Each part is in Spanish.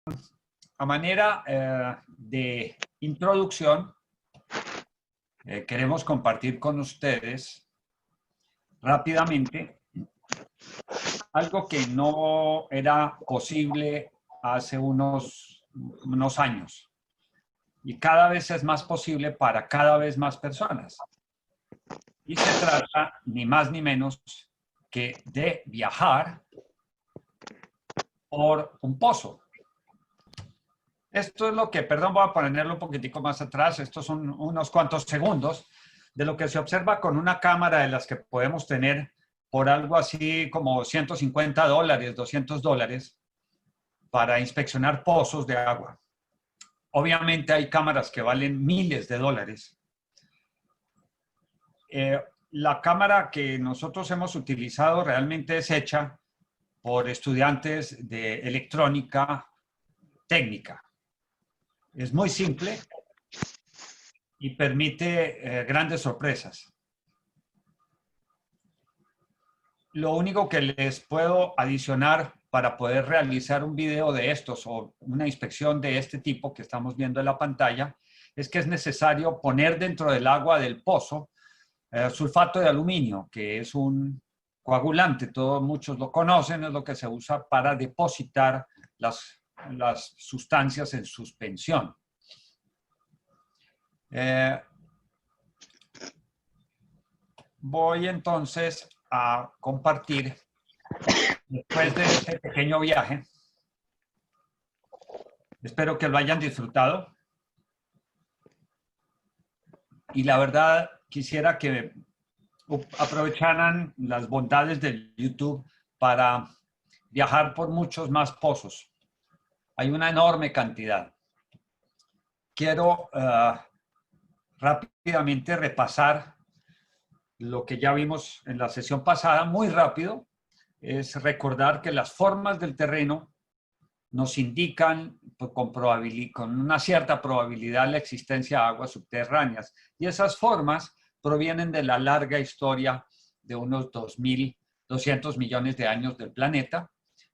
A manera de introducción, queremos compartir con ustedes rápidamente algo que no era posible hace unos años y cada vez es más posible para cada vez más personas. Y se trata ni más ni menos que de viajar por un pozo. Esto es lo que, perdón, voy a ponerlo un poquitico más atrás, estos son unos cuantos segundos de lo que se observa con una cámara de las que podemos tener por algo así como $150, $200 para inspeccionar pozos de agua. Obviamente hay cámaras que valen miles de dólares. La cámara que nosotros hemos utilizado realmente es hecha por estudiantes de electrónica técnica. Es muy simple y permite grandes sorpresas. Lo único que les puedo adicionar para poder realizar un video de estos o una inspección de este tipo que estamos viendo en la pantalla es que es necesario poner dentro del agua del pozo sulfato de aluminio, que es un coagulante, muchos lo conocen, es lo que se usa para depositar las sustancias en suspensión. Voy entonces a compartir, después de este pequeño viaje, espero que lo hayan disfrutado y la verdad quisiera que aprovecharan las bondades del YouTube para viajar por muchos más pozos. Hay una enorme cantidad. Quiero rápidamente repasar lo que ya vimos en la sesión pasada, muy rápido, es recordar que las formas del terreno nos indican con una cierta probabilidad la existencia de aguas subterráneas. Y esas formas provienen de la larga historia de unos 2.200 millones de años del planeta,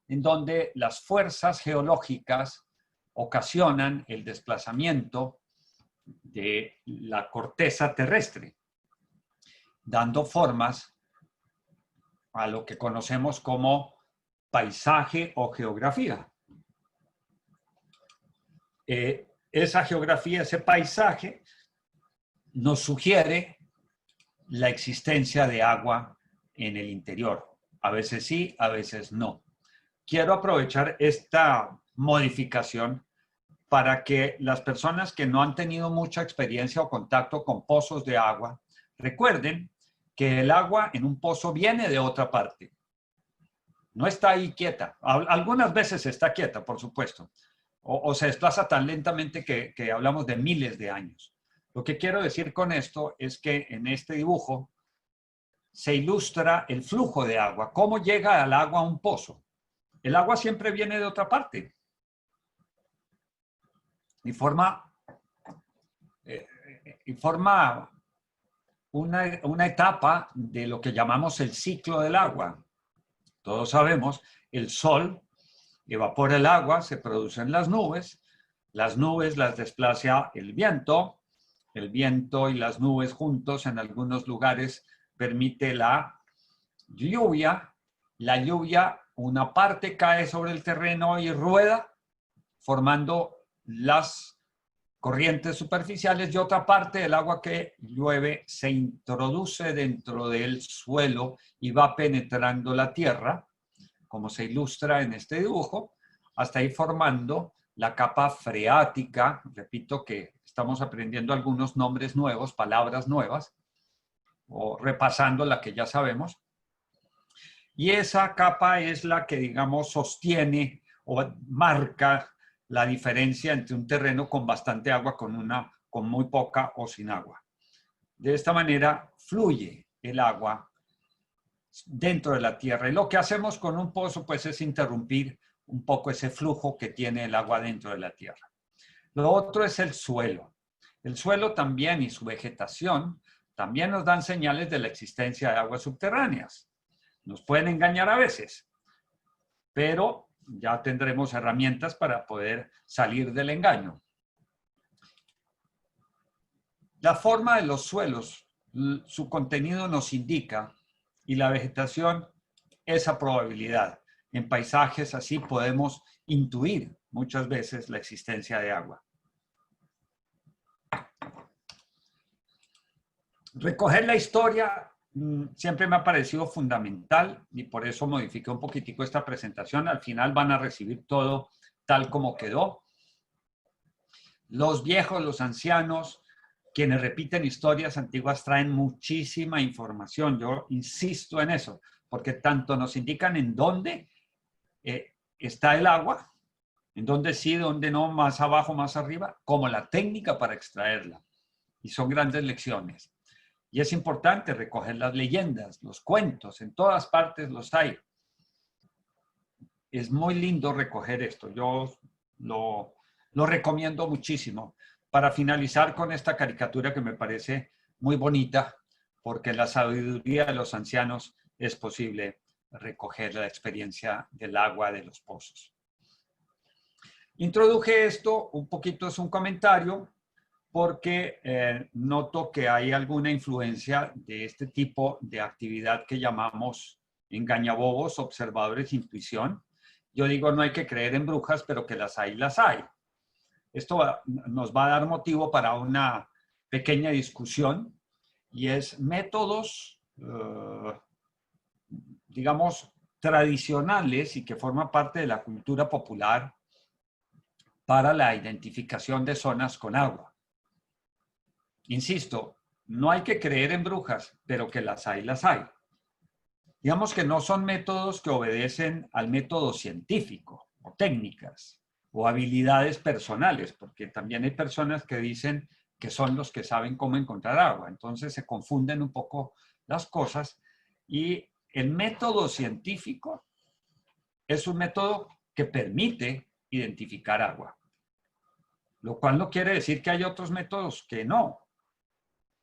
en donde las fuerzas geológicas ocasionan el desplazamiento de la corteza terrestre, dando formas a lo que conocemos como paisaje o geografía. Esa geografía, ese paisaje, nos sugiere la existencia de agua en el interior. A veces sí, a veces no. Quiero aprovechar esta modificación para que las personas que no han tenido mucha experiencia o contacto con pozos de agua recuerden que el agua en un pozo viene de otra parte. No está ahí quieta. Algunas veces está quieta, por supuesto. O se desplaza tan lentamente que hablamos de miles de años. Lo que quiero decir con esto es que en este dibujo se ilustra el flujo de agua. ¿Cómo llega al agua a un pozo? El agua siempre viene de otra parte. Y forma una etapa de lo que llamamos el ciclo del agua. Todos sabemos, el sol evapora el agua, se producen las nubes las desplaza el viento y las nubes juntos en algunos lugares permite la lluvia, una parte cae sobre el terreno y rueda, formando las corrientes superficiales y otra parte del agua que llueve se introduce dentro del suelo y va penetrando la tierra, como se ilustra en este dibujo, hasta ahí formando la capa freática. Repito que estamos aprendiendo algunos nombres nuevos, palabras nuevas, o repasando la que ya sabemos. Y esa capa es la que, digamos, sostiene o marca la diferencia entre un terreno con bastante agua con muy poca o sin agua. De esta manera fluye el agua dentro de la tierra. Y lo que hacemos con un pozo, pues, es interrumpir un poco ese flujo que tiene el agua dentro de la tierra. Lo otro es el suelo. El suelo también y su vegetación también nos dan señales de la existencia de aguas subterráneas. Nos pueden engañar a veces, pero ya tendremos herramientas para poder salir del engaño. La forma de los suelos, su contenido nos indica, y la vegetación, esa probabilidad. En paisajes así podemos intuir muchas veces la existencia de agua. Recoger la historia siempre me ha parecido fundamental y por eso modifiqué un poquitico esta presentación. Al final van a recibir todo tal como quedó. Los viejos, los ancianos, quienes repiten historias antiguas traen muchísima información. Yo insisto en eso, porque tanto nos indican en dónde está el agua, en dónde sí, dónde no, más abajo, más arriba, como la técnica para extraerla. Y son grandes lecciones. Y es importante recoger las leyendas, los cuentos, en todas partes los hay. Es muy lindo recoger esto, yo lo recomiendo muchísimo. Para finalizar con esta caricatura que me parece muy bonita, porque la sabiduría de los ancianos es posible recoger la experiencia del agua de los pozos. Introduje esto, un poquito es un comentario, porque noto que hay alguna influencia de este tipo de actividad que llamamos engañabobos, observadores, intuición. Yo digo, no hay que creer en brujas, pero que las hay, las hay. Esto nos va a dar motivo para una pequeña discusión y es métodos, digamos, tradicionales y que forman parte de la cultura popular para la identificación de zonas con agua. Insisto, no hay que creer en brujas, pero que las hay, las hay. Digamos que no son métodos que obedecen al método científico o técnicas o habilidades personales, porque también hay personas que dicen que son los que saben cómo encontrar agua. Entonces se confunden un poco las cosas y el método científico es un método que permite identificar agua, lo cual no quiere decir que hay otros métodos que no.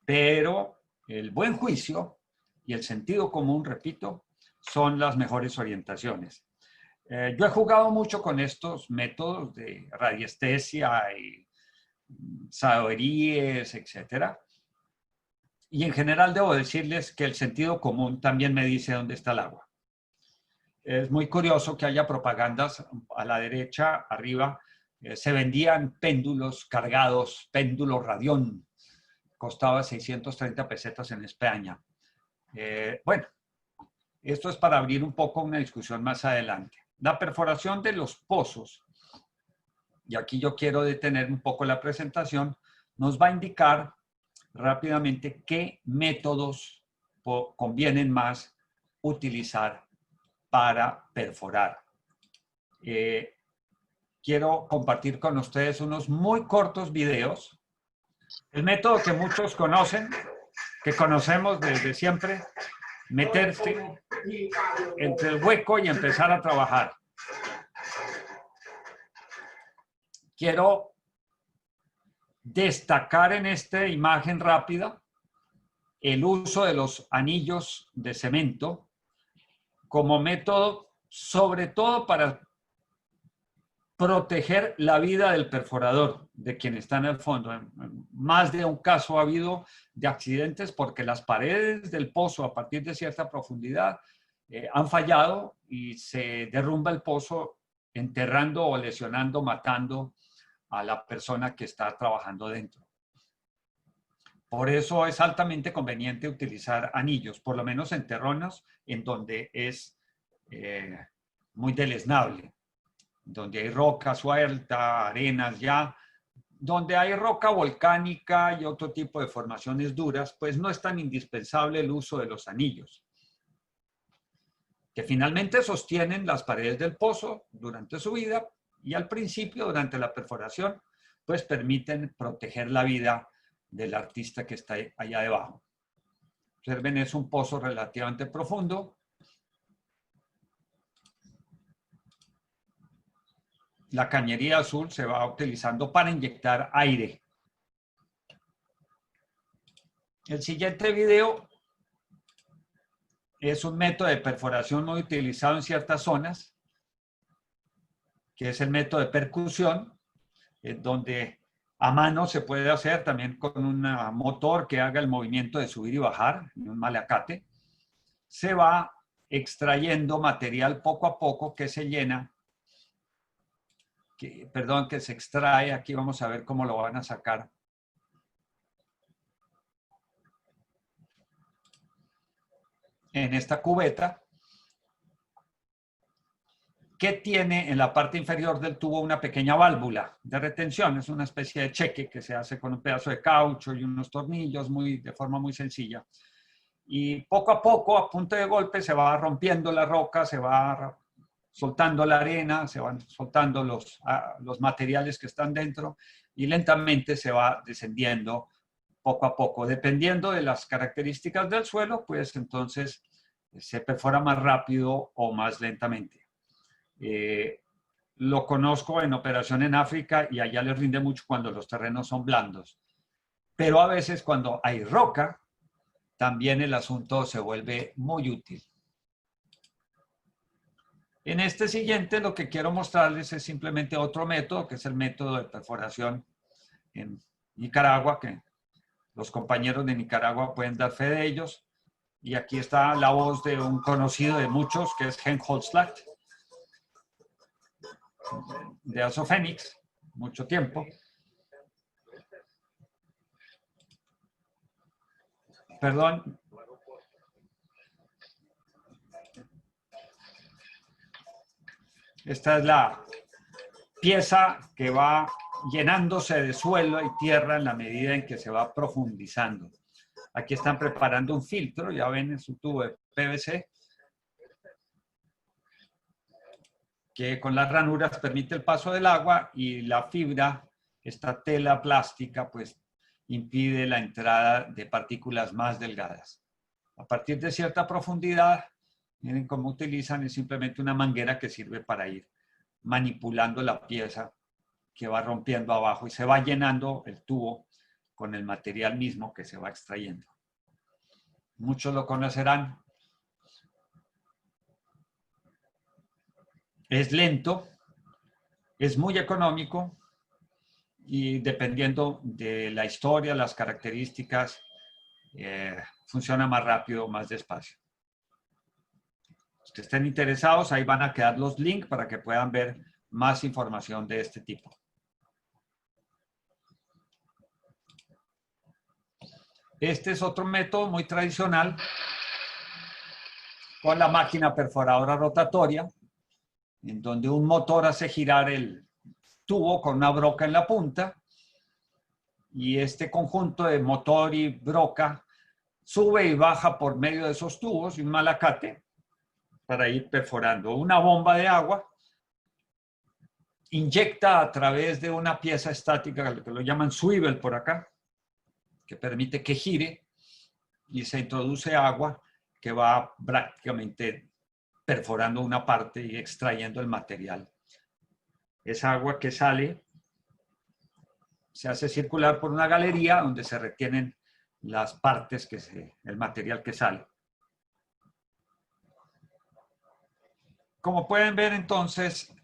Pero el buen juicio y el sentido común, repito, son las mejores orientaciones. Yo he jugado mucho con estos métodos de radiestesia y saberíes, etc. Y en general debo decirles que el sentido común también me dice dónde está el agua. Es muy curioso que haya propagandas a la derecha, arriba, se vendían péndulos cargados, péndulo radión, costaba 630 pesetas en España. Bueno, esto es para abrir un poco una discusión más adelante. La perforación de los pozos, y aquí yo quiero detener un poco la presentación, nos va a indicar rápidamente qué métodos convienen más utilizar para perforar. Quiero compartir con ustedes unos muy cortos videos. El método que muchos conocen, que conocemos desde siempre, meterse entre el hueco y empezar a trabajar. Quiero destacar en esta imagen rápida el uso de los anillos de cemento como método, sobre todo para proteger la vida del perforador, de quien está en el fondo. En más de un caso ha habido de accidentes porque las paredes del pozo a partir de cierta profundidad han fallado y se derrumba el pozo enterrando o lesionando, matando a la persona que está trabajando dentro. Por eso es altamente conveniente utilizar anillos, por lo menos en terrenos en donde es muy deleznable, donde hay roca suelta, arenas ya, donde hay roca volcánica y otro tipo de formaciones duras, pues no es tan indispensable el uso de los anillos, que finalmente sostienen las paredes del pozo durante su vida y al principio, durante la perforación, pues permiten proteger la vida del artista que está allá debajo. Observen, es un pozo relativamente profundo. La cañería azul se va utilizando para inyectar aire. El siguiente video es un método de perforación muy utilizado en ciertas zonas. que es el método de percusión, donde a mano se puede hacer también con un motor que haga el movimiento de subir y bajar, en un malacate. Se va extrayendo material poco a poco que se llena, que se extrae. Aquí vamos a ver cómo lo van a sacar. En esta cubeta, que tiene en la parte inferior del tubo una pequeña válvula de retención. Es una especie de cheque que se hace con un pedazo de caucho y unos tornillos de forma muy sencilla. Y poco a poco, a punto de golpe, se va rompiendo la roca, se va soltando la arena, se van soltando los materiales que están dentro y lentamente se va descendiendo poco a poco. Dependiendo de las características del suelo, pues entonces se perfora más rápido o más lentamente. Lo conozco en operación en África y allá les rinde mucho cuando los terrenos son blandos. Pero a veces cuando hay roca, también el asunto se vuelve muy útil. En este siguiente lo que quiero mostrarles es simplemente otro método, que es el método de perforación en Nicaragua, que los compañeros de Nicaragua pueden dar fe de ellos. Y aquí está la voz de un conocido de muchos, que es Henk Holzlacht, de Azofenix, mucho tiempo. Perdón. Esta es la pieza que va llenándose de suelo y tierra en la medida en que se va profundizando. Aquí están preparando un filtro, ya ven, en su tubo de PVC, que con las ranuras permite el paso del agua, y la fibra, esta tela plástica, pues impide la entrada de partículas más delgadas. A partir de cierta profundidad, miren cómo utilizan, es simplemente una manguera que sirve para ir manipulando la pieza que va rompiendo abajo y se va llenando el tubo con el material mismo que se va extrayendo. Muchos lo conocerán. Es lento, es muy económico y dependiendo de la historia, las características, funciona más rápido o más despacio. Los que estén interesados, ahí van a quedar los links para que puedan ver más información de este tipo. Este es otro método muy tradicional con la máquina perforadora rotatoria, en donde un motor hace girar el tubo con una broca en la punta, y este conjunto de motor y broca sube y baja por medio de esos tubos y un malacate para ir perforando. Una bomba de agua inyecta a través de una pieza estática, que lo llaman swivel por acá, que permite que gire, y se introduce agua que va prácticamente perforando una parte y extrayendo el material. Esa agua que sale se hace circular por una galería donde se retienen las partes, el material que sale. Como pueden ver, entonces,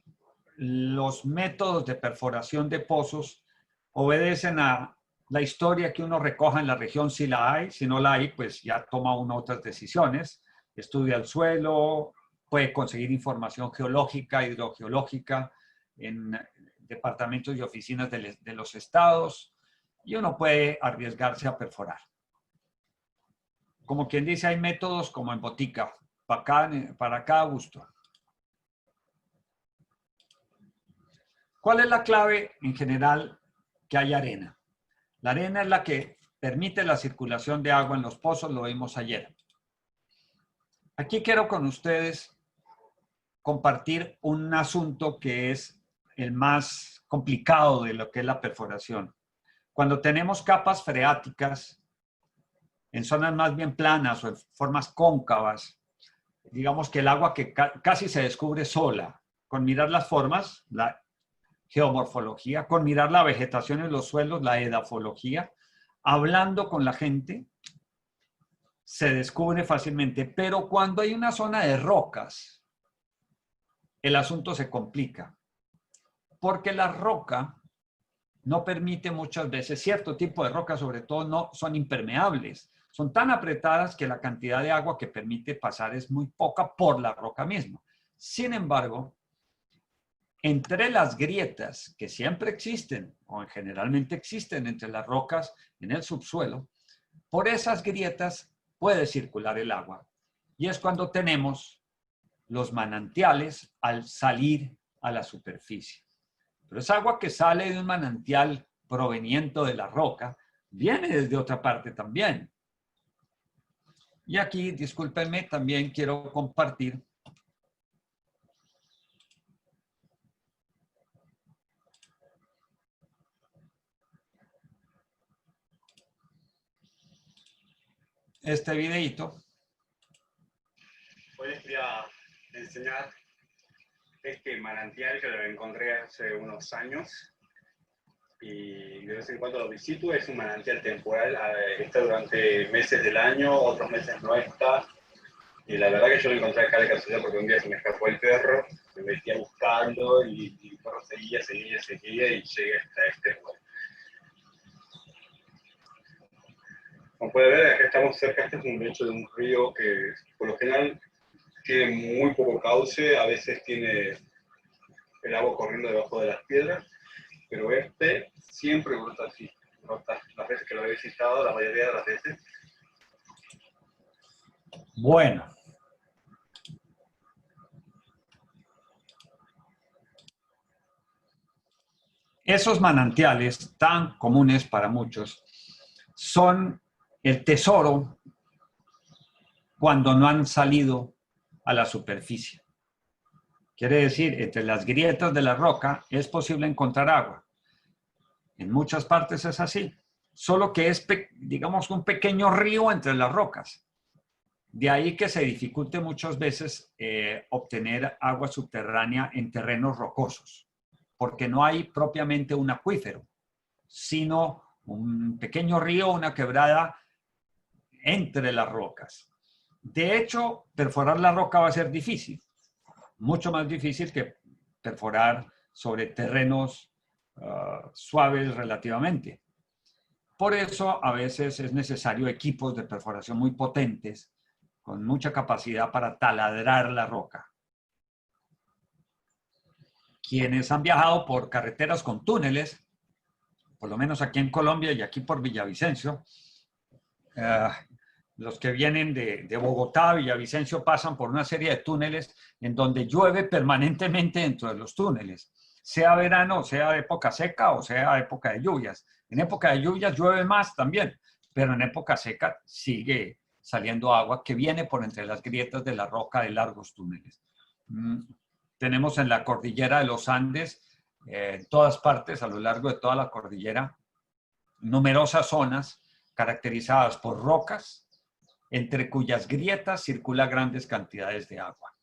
los métodos de perforación de pozos obedecen a la historia que uno recoja en la región, si la hay. Si no la hay, pues ya toma uno otras decisiones. Estudia el suelo, puede conseguir información geológica, hidrogeológica en departamentos y oficinas de los estados, y uno puede arriesgarse a perforar. Como quien dice, hay métodos como en botica, para cada gusto. ¿Cuál es la clave en general? Que hay arena. La arena es la que permite la circulación de agua en los pozos, lo vimos ayer. Aquí quiero con ustedes compartir un asunto que es el más complicado de lo que es la perforación. Cuando tenemos capas freáticas en zonas más bien planas o en formas cóncavas, digamos que el agua que casi se descubre sola, con mirar las formas, la geomorfología, con mirar la vegetación en los suelos, la edafología, hablando con la gente, se descubre fácilmente. Pero cuando hay una zona de rocas, el asunto se complica. porque la roca no permite muchas veces, cierto tipo de rocas sobre todo no son impermeables, son tan apretadas que la cantidad de agua que permite pasar es muy poca por la roca misma. Sin embargo, entre las grietas que siempre existen o generalmente existen entre las rocas en el subsuelo, por esas grietas puede circular el agua. Y es cuando tenemos los manantiales al salir a la superficie. Pero es agua que sale de un manantial proveniente de la roca, viene desde otra parte también. Y aquí, discúlpenme, también quiero compartir este videito. Hoy les quería enseñar este manantial que lo encontré hace unos años y de vez en cuando lo visito. Es un manantial temporal, está durante meses del año, otros meses no está. Y la verdad que yo lo encontré acá de casualidad porque un día se me escapó el perro, me metía buscando y el perro seguía y llegué hasta este lugar. Como puede ver, acá estamos cerca, este es un lecho de un río que por lo general tiene muy poco cauce, a veces tiene el agua corriendo debajo de las piedras, pero este siempre brota así, brota las veces que lo he visitado, la mayoría de las veces. Bueno. Esos manantiales tan comunes para muchos son el tesoro cuando no han salido a la superficie. Quiere decir, entre las grietas de la roca es posible encontrar agua. En muchas partes es así, solo que es, digamos, un pequeño río entre las rocas. De ahí que se dificulte muchas veces obtener agua subterránea en terrenos rocosos, porque no hay propiamente un acuífero, sino un pequeño río, una quebrada entre las rocas. De hecho, perforar la roca va a ser difícil, mucho más difícil que perforar sobre terrenos suaves relativamente. Por eso a veces es necesario equipos de perforación muy potentes, con mucha capacidad para taladrar la roca. Quienes han viajado por carreteras con túneles, por lo menos aquí en Colombia y aquí por Villavicencio, los que vienen de Bogotá a Villavicencio pasan por una serie de túneles en donde llueve permanentemente dentro de los túneles, sea verano, sea época seca o sea época de lluvias. En época de lluvias llueve más también, pero en época seca sigue saliendo agua que viene por entre las grietas de la roca de largos túneles. Tenemos en la cordillera de los Andes, en todas partes, a lo largo de toda la cordillera, numerosas zonas caracterizadas por rocas, entre cuyas grietas circula grandes cantidades de agua.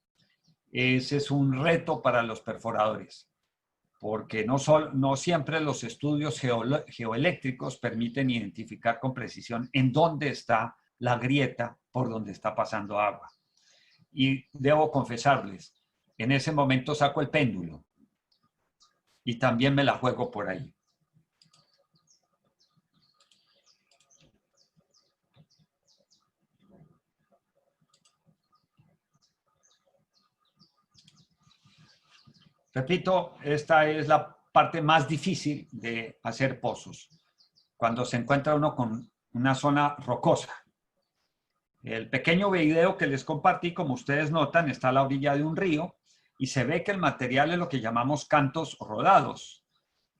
Ese es un reto para los perforadores, porque no siempre los estudios geoeléctricos permiten identificar con precisión en dónde está la grieta por donde está pasando agua. Y debo confesarles, en ese momento saco el péndulo y también me la juego por ahí. Repito, esta es la parte más difícil de hacer pozos, cuando se encuentra uno con una zona rocosa. El pequeño video que les compartí, como ustedes notan, está a la orilla de un río y se ve que el material es lo que llamamos cantos rodados,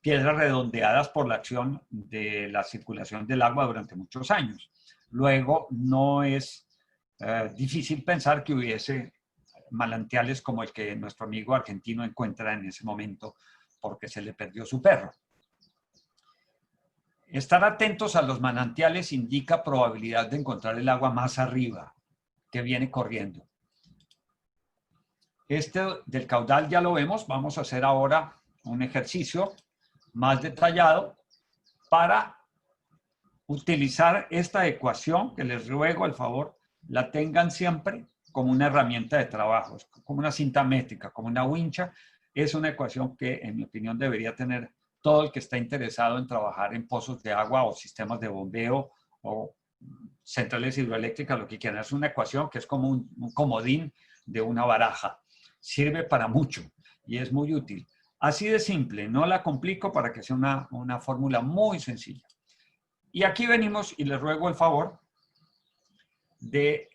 piedras redondeadas por la acción de la circulación del agua durante muchos años. Luego, no es difícil pensar que hubiese manantiales como el que nuestro amigo argentino encuentra en ese momento porque se le perdió su perro. Estar atentos a los manantiales indica probabilidad de encontrar el agua más arriba, que viene corriendo. Este del caudal ya lo vemos. Vamos a hacer ahora un ejercicio más detallado para utilizar esta ecuación, que les ruego al favor la tengan siempre como una herramienta de trabajo, como una cinta métrica, como una wincha, es una ecuación que, en mi opinión, debería tener todo el que está interesado en trabajar en pozos de agua o sistemas de bombeo o centrales hidroeléctricas, lo que quieran. Es una ecuación que es como un comodín de una baraja. Sirve para mucho y es muy útil. Así de simple, no la complico para que sea una fórmula muy sencilla. Y aquí venimos y les ruego el favor de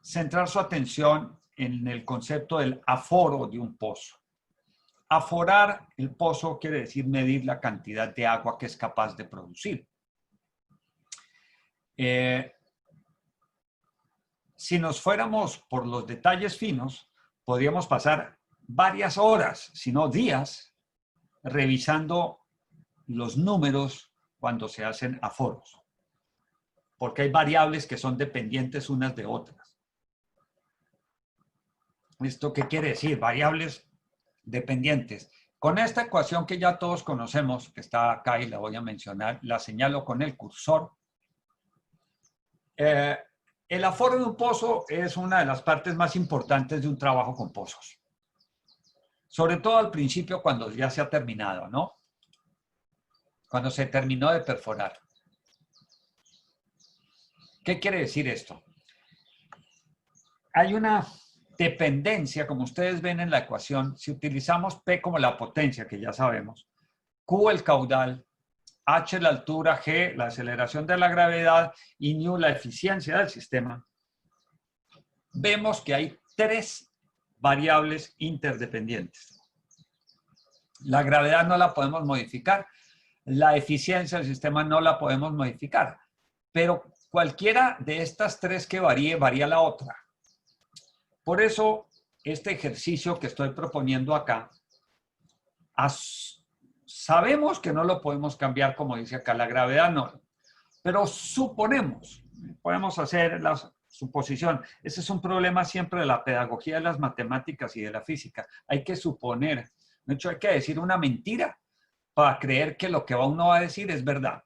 centrar su atención en el concepto del aforo de un pozo. Aforar el pozo quiere decir medir la cantidad de agua que es capaz de producir. Si nos fuéramos por los detalles finos, podríamos pasar varias horas, si no días, revisando los números cuando se hacen aforos, porque hay variables que son dependientes unas de otras. ¿Esto qué quiere decir? Variables dependientes. Con esta ecuación que ya todos conocemos, que está acá y la voy a mencionar, la señalo con el cursor. El aforo de un pozo es una de las partes más importantes de un trabajo con pozos. Sobre todo al principio cuando ya se ha terminado, ¿no? Cuando se terminó de perforar. ¿Qué quiere decir esto? Hay una dependencia, como ustedes ven en la ecuación, si utilizamos P como la potencia, que ya sabemos, Q el caudal, H la altura, G la aceleración de la gravedad y nu la eficiencia del sistema, vemos que hay tres variables interdependientes. La gravedad no la podemos modificar, la eficiencia del sistema no la podemos modificar, pero cualquiera de estas tres que varíe, varía la otra. Por eso, este ejercicio que estoy proponiendo acá, sabemos que no lo podemos cambiar, como dice acá, la gravedad no, pero suponemos, podemos hacer la suposición. Ese es un problema siempre de la pedagogía de las matemáticas y de la física. Hay que suponer, de hecho hay que decir una mentira para creer que lo que uno va a decir es verdad.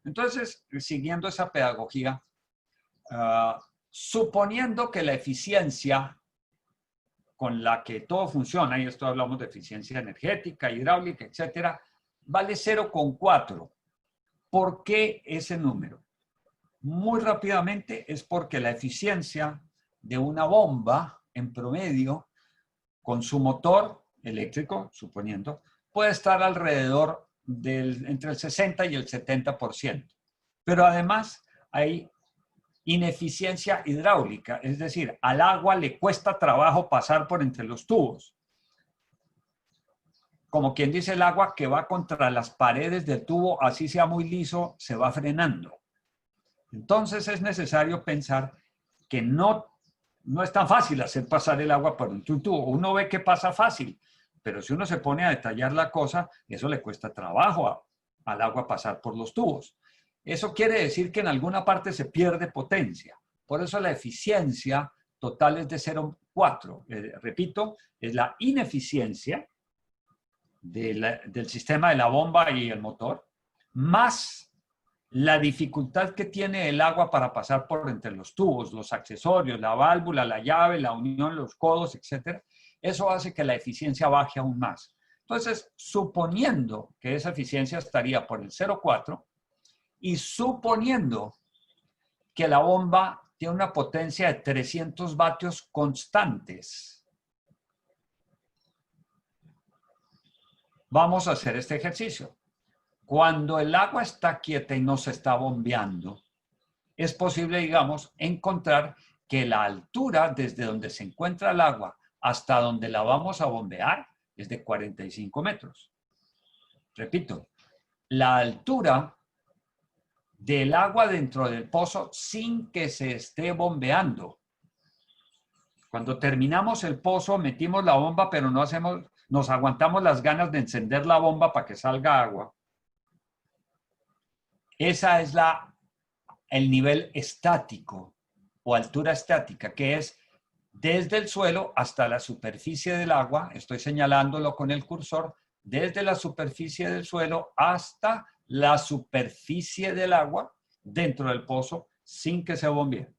Entonces, siguiendo esa pedagogía, suponiendo que la eficiencia con la que todo funciona, y esto hablamos de eficiencia energética, hidráulica, etcétera, vale 0,4. ¿Por qué ese número? Muy rápidamente es porque la eficiencia de una bomba, en promedio, con su motor eléctrico, suponiendo, puede estar alrededor entre el 60 y el 70%. Pero además hay ineficiencia hidráulica, es decir, al agua le cuesta trabajo pasar por entre los tubos. Como quien dice, el agua que va contra las paredes del tubo, así sea muy liso, se va frenando. Entonces es necesario pensar que no es tan fácil hacer pasar el agua por un tubo. Uno ve que pasa fácil, pero si uno se pone a detallar la cosa, eso le cuesta trabajo al agua pasar por los tubos. Eso quiere decir que en alguna parte se pierde potencia. Por eso la eficiencia total es de 0,4. Repito, es la ineficiencia del sistema de la bomba y el motor, más la dificultad que tiene el agua para pasar por entre los tubos, los accesorios, la válvula, la llave, la unión, los codos, etc. Eso hace que la eficiencia baje aún más. Entonces, suponiendo que esa eficiencia estaría por el 0,4 y suponiendo que la bomba tiene una potencia de 300 vatios constantes, vamos a hacer este ejercicio. Cuando el agua está quieta y no se está bombeando, es posible, digamos, encontrar que la altura desde donde se encuentra el agua hasta donde la vamos a bombear es de 45 metros. Repito, la altura del agua dentro del pozo sin que se esté bombeando. Cuando terminamos el pozo, metimos la bomba, pero nos aguantamos las ganas de encender la bomba para que salga agua. Esa es el nivel estático o altura estática, que es desde el suelo hasta la superficie del agua. Estoy señalándolo con el cursor, desde la superficie del suelo hasta la superficie del agua dentro del pozo sin que se bombee.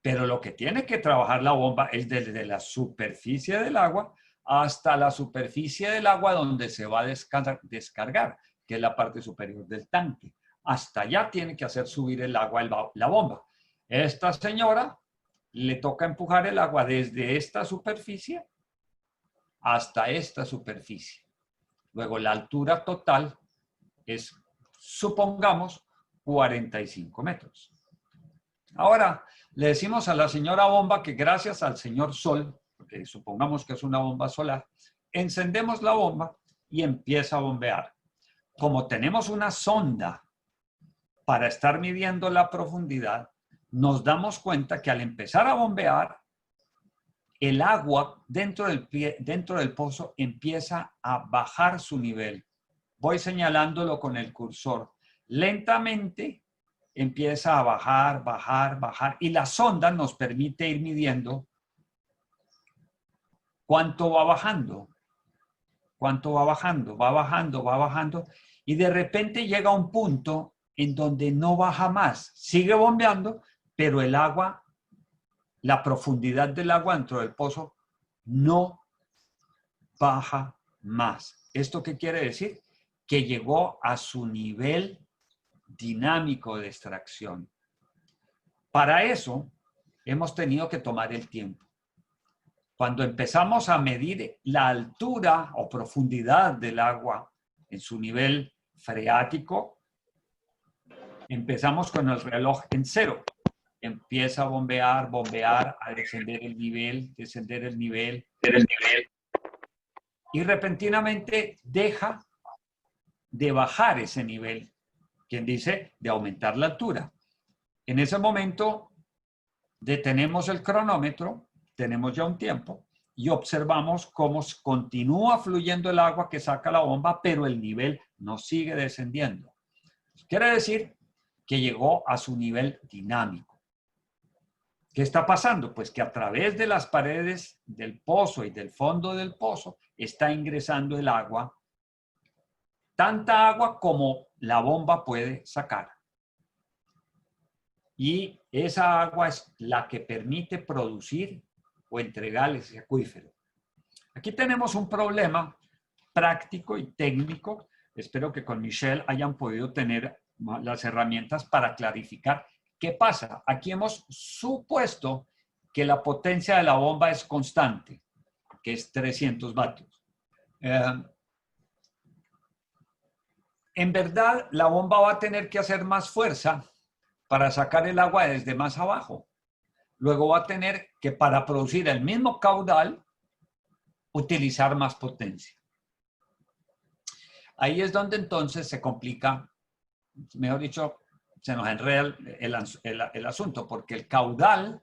Pero lo que tiene que trabajar la bomba es desde la superficie del agua hasta la superficie del agua donde se va a descargar, que es la parte superior del tanque. Hasta allá tiene que hacer subir el agua la bomba. Esta señora le toca empujar el agua desde esta superficie hasta esta superficie. Luego la altura total es, supongamos, 45 metros. Ahora, le decimos a la señora bomba que gracias al señor Sol, porque supongamos que es una bomba solar, encendemos la bomba y empieza a bombear. Como tenemos una sonda para estar midiendo la profundidad, nos damos cuenta que al empezar a bombear, el agua dentro del pozo empieza a bajar su nivel. Voy señalándolo con el cursor. Lentamente empieza a bajar, bajar, bajar. Y la sonda nos permite ir midiendo cuánto va bajando. Cuánto va bajando, va bajando, va bajando. Y de repente llega un punto en donde no baja más. Sigue bombeando, pero el agua, la profundidad del agua dentro del pozo no baja más. ¿Esto qué quiere decir? Que llegó a su nivel dinámico de extracción. Para eso hemos tenido que tomar el tiempo. Cuando empezamos a medir la altura o profundidad del agua en su nivel freático, empezamos con el reloj en cero. Empieza a bombear, bombear, a descender el nivel, descender el nivel. Y repentinamente deja de bajar ese nivel. ¿Quién dice? De aumentar la altura. En ese momento detenemos el cronómetro, tenemos ya un tiempo, y observamos cómo continúa fluyendo el agua que saca la bomba, pero el nivel no sigue descendiendo. Quiere decir que llegó a su nivel dinámico. ¿Qué está pasando? Pues que a través de las paredes del pozo y del fondo del pozo está ingresando el agua, tanta agua como la bomba puede sacar. Y esa agua es la que permite producir o entregar ese acuífero. Aquí tenemos un problema práctico y técnico. Espero que con Michelle hayan podido tener las herramientas para clarificar qué pasa. Aquí hemos supuesto que la potencia de la bomba es constante, que es 300 vatios. En verdad, la bomba va a tener que hacer más fuerza para sacar el agua desde más abajo. Luego va a tener que, para producir el mismo caudal, utilizar más potencia. Ahí es donde entonces se complica, mejor dicho, se nos enreda el asunto, porque el caudal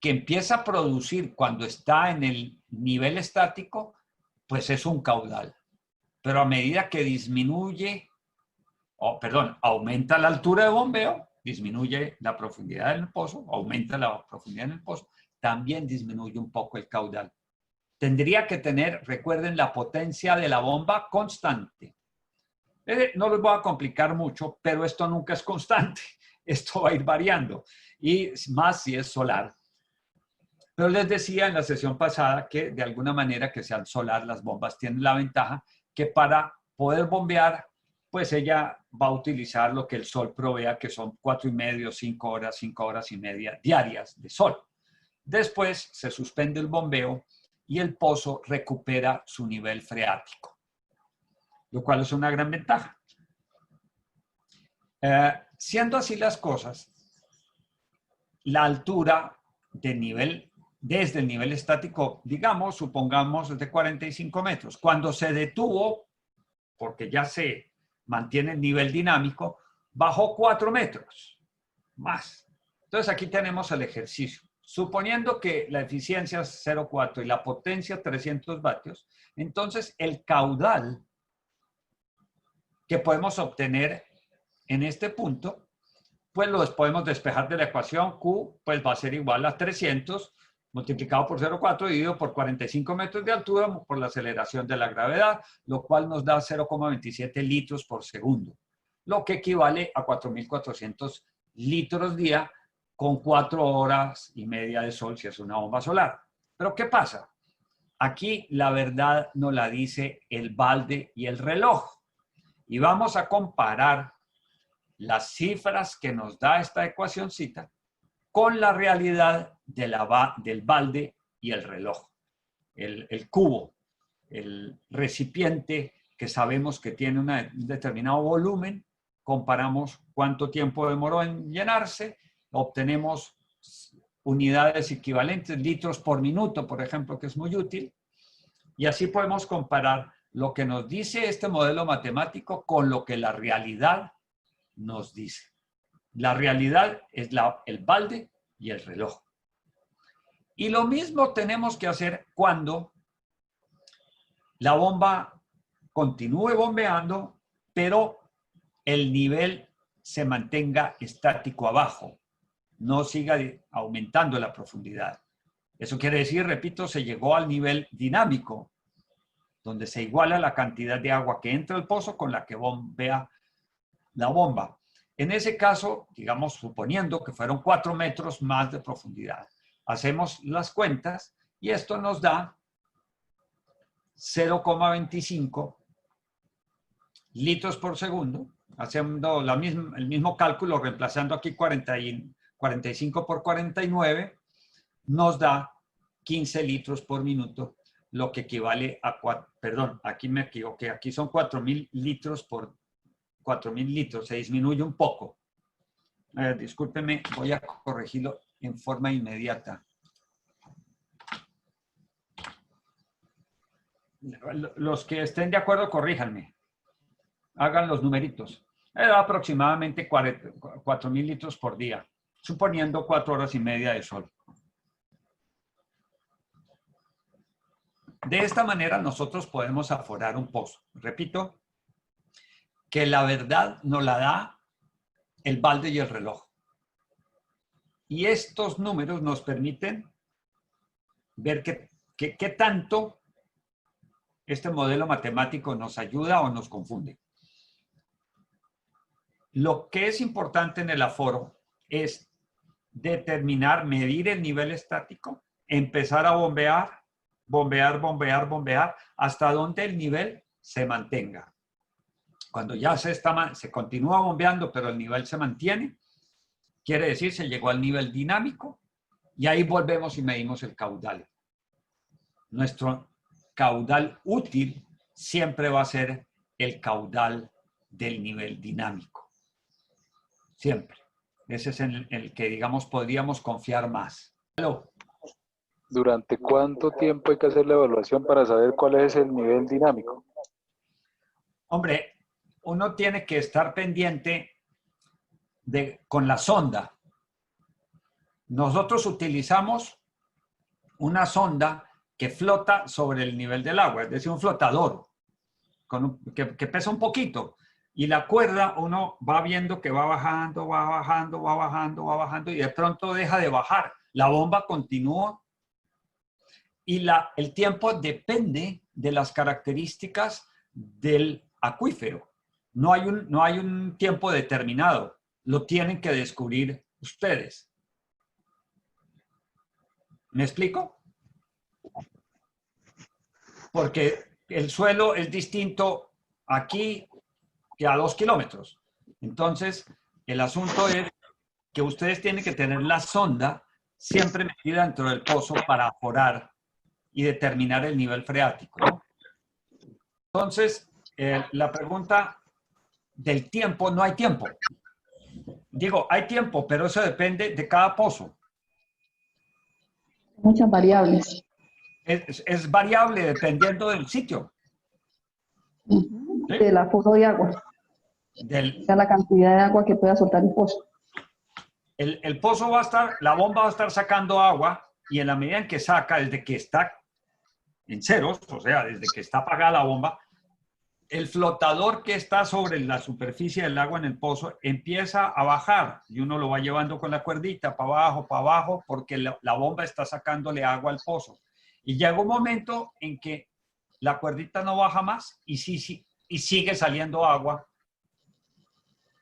que empieza a producir cuando está en el nivel estático, pues es un caudal. Pero a medida que disminuye, aumenta la altura de bombeo, disminuye la profundidad del pozo, aumenta la profundidad en el pozo, también disminuye un poco el caudal. Tendría que tener, recuerden, la potencia de la bomba constante. No les voy a complicar mucho, pero esto nunca es constante. Esto va a ir variando, y más si es solar. Pero les decía en la sesión pasada que de alguna manera que sean solar, las bombas tienen la ventaja que para poder bombear, pues ella va a utilizar lo que el sol provea, que son 4,5, 5 horas y media diarias de sol. Después se suspende el bombeo y el pozo recupera su nivel freático, lo cual es una gran ventaja. Siendo así las cosas, la altura del nivel, desde el nivel estático, digamos, supongamos, es de 45 metros. Cuando se detuvo, porque ya se mantiene el nivel dinámico, bajó 4 metros más. Entonces aquí tenemos el ejercicio. Suponiendo que la eficiencia es 0,4 y la potencia 300 vatios, entonces el caudal que podemos obtener en este punto, pues lo podemos despejar de la ecuación. Q pues va a ser igual a 300 multiplicado por 0,4 dividido por 45 metros de altura por la aceleración de la gravedad, lo cual nos da 0,27 litros por segundo, lo que equivale a 4.400 litros día con 4 horas y media de sol si es una bomba solar. Pero ¿qué pasa? Aquí la verdad nos la dice el balde y el reloj. Y vamos a comparar las cifras que nos da esta ecuacióncita con la realidad del balde y el reloj. El cubo, el recipiente que sabemos que tiene un determinado volumen, comparamos cuánto tiempo demoró en llenarse, obtenemos unidades equivalentes, litros por minuto, por ejemplo, que es muy útil, y así podemos comparar lo que nos dice este modelo matemático con lo que la realidad nos dice. La realidad es el balde y el reloj. Y lo mismo tenemos que hacer cuando la bomba continúe bombeando, pero el nivel se mantenga estático abajo, no siga aumentando la profundidad. Eso quiere decir, repito, se llegó al nivel dinámico, donde se iguala la cantidad de agua que entra al pozo con la que bombea la bomba. En ese caso, digamos, suponiendo que fueron 4 metros más de profundidad, hacemos las cuentas y esto nos da 0,25 litros por segundo, haciendo el mismo cálculo, reemplazando aquí 45 por 49, nos da 15 litros por minuto, lo que equivale a, perdón, aquí me equivoqué, aquí son 4.000 litros por 4.000 litros, se disminuye un poco. Discúlpeme, voy a corregirlo en forma inmediata. Los que estén de acuerdo, corríjanme. Hagan los numeritos. Da aproximadamente 4.000 litros por día, suponiendo 4 horas y media de sol. De esta manera nosotros podemos aforar un pozo. Repito, que la verdad nos la da el balde y el reloj. Y estos números nos permiten ver qué tanto este modelo matemático nos ayuda o nos confunde. Lo que es importante en el aforo es determinar, medir el nivel estático, empezar a bombear, hasta donde el nivel se mantenga. Cuando ya se continúa bombeando, pero el nivel se mantiene, quiere decir se llegó al nivel dinámico y ahí volvemos y medimos el caudal. Nuestro caudal útil siempre va a ser el caudal del nivel dinámico. Siempre. Ese es el que, digamos, podríamos confiar más. ¿Aló? ¿Durante cuánto tiempo hay que hacer la evaluación para saber cuál es el nivel dinámico? Hombre, uno tiene que estar pendiente con la sonda. Nosotros utilizamos una sonda que flota sobre el nivel del agua, es decir, un flotador que pesa un poquito. Y la cuerda uno va viendo que va bajando, y de pronto deja de bajar. La bomba continúa y el tiempo depende de las características del acuífero. No hay un tiempo determinado. Lo tienen que descubrir ustedes. ¿Me explico? Porque el suelo es distinto aquí que a 2 kilómetros. Entonces, el asunto es que ustedes tienen que tener la sonda siempre metida dentro del pozo para aforar y determinar el nivel freático, ¿no? Entonces, la pregunta del tiempo, no hay tiempo. Digo, hay tiempo, pero eso depende de cada pozo. Muchas variables. Es variable dependiendo del sitio. ¿Sí? Del aforo de agua. O sea, la cantidad de agua que pueda soltar el pozo. El pozo va a estar, la bomba va a estar sacando agua y en la medida en que saca, desde que está en ceros, o sea, desde que está apagada la bomba, el flotador que está sobre la superficie del agua en el pozo empieza a bajar y uno lo va llevando con la cuerdita para abajo, porque la bomba está sacándole agua al pozo. Y llega un momento en que la cuerdita no baja más y sigue saliendo agua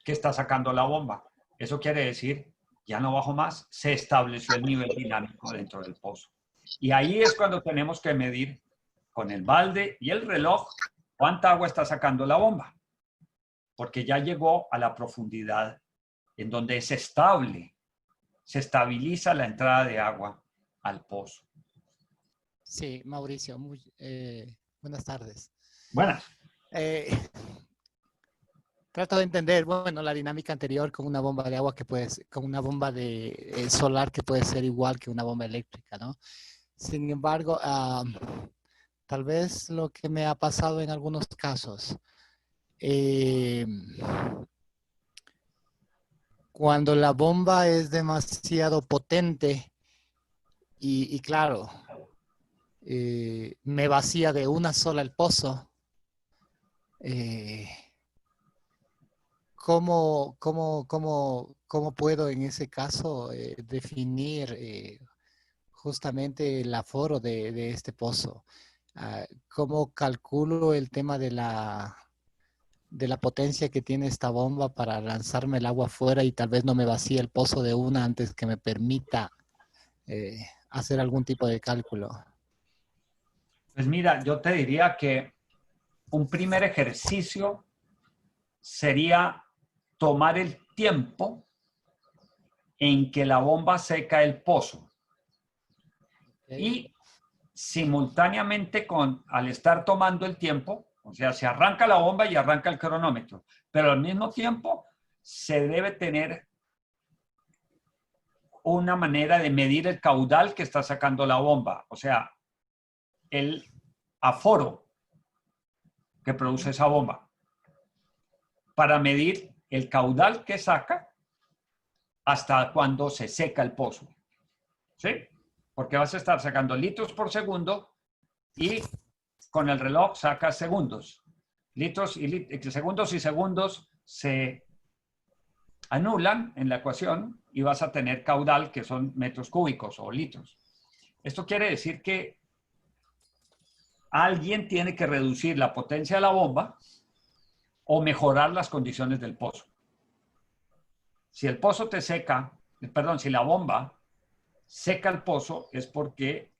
que está sacando la bomba. Eso quiere decir ya no bajó más, se estableció el nivel dinámico dentro del pozo. Y ahí es cuando tenemos que medir con el balde y el reloj cuánta agua está sacando la bomba, porque ya llegó a la profundidad en donde es estable, se estabiliza la entrada de agua al pozo. Sí, Mauricio, buenas tardes. Buenas. Trato de entender, bueno, la dinámica anterior con una bomba de agua que puede ser, con una bomba de solar que puede ser igual que una bomba eléctrica, ¿no? Sin embargo, tal vez lo que me ha pasado en algunos casos, cuando la bomba es demasiado potente y claro, me vacía de una sola el pozo, ¿cómo puedo en ese caso definir justamente el aforo de este pozo? ¿Cómo calculo el tema de la potencia que tiene esta bomba para lanzarme el agua afuera y tal vez no me vacíe el pozo de una antes que me permita hacer algún tipo de cálculo? Pues mira, yo te diría que un primer ejercicio sería tomar el tiempo en que la bomba seca el pozo. Y simultáneamente al estar tomando el tiempo, o sea, se arranca la bomba y arranca el cronómetro, pero al mismo tiempo se debe tener una manera de medir el caudal que está sacando la bomba, o sea, el aforo que produce esa bomba, para medir el caudal que saca hasta cuando se seca el pozo. ¿Sí? Porque vas a estar sacando litros por segundo y con el reloj sacas segundos. Segundos y segundos se anulan en la ecuación y vas a tener caudal, que son metros cúbicos o litros. Esto quiere decir que alguien tiene que reducir la potencia de la bomba o mejorar las condiciones del pozo. Si el pozo te seca, perdón, si la bomba seca el pozo, es porque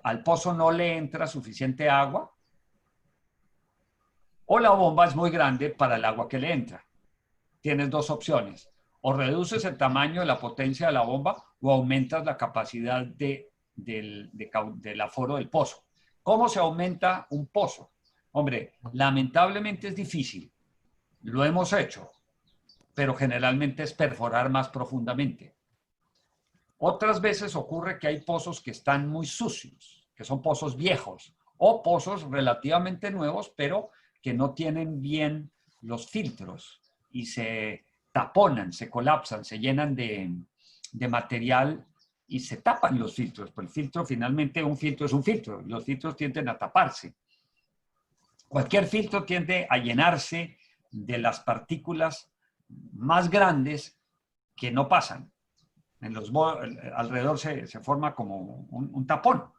al pozo no le entra suficiente agua o la bomba es muy grande para el agua que le entra. Tienes dos opciones. O reduces el tamaño de la potencia de la bomba o aumentas la capacidad del aforo del pozo. ¿Cómo se aumenta un pozo? Hombre, lamentablemente es difícil. Lo hemos hecho, pero generalmente es perforar más profundamente. Otras veces ocurre que hay pozos que están muy sucios, que son pozos viejos, o pozos relativamente nuevos, pero que no tienen bien los filtros y se taponan, se colapsan, se llenan de material y se tapan los filtros. Pues el filtro, finalmente, un filtro es un filtro. Los filtros tienden a taparse. Cualquier filtro tiende a llenarse de las partículas más grandes que no pasan. Alrededor se forma como un tapón.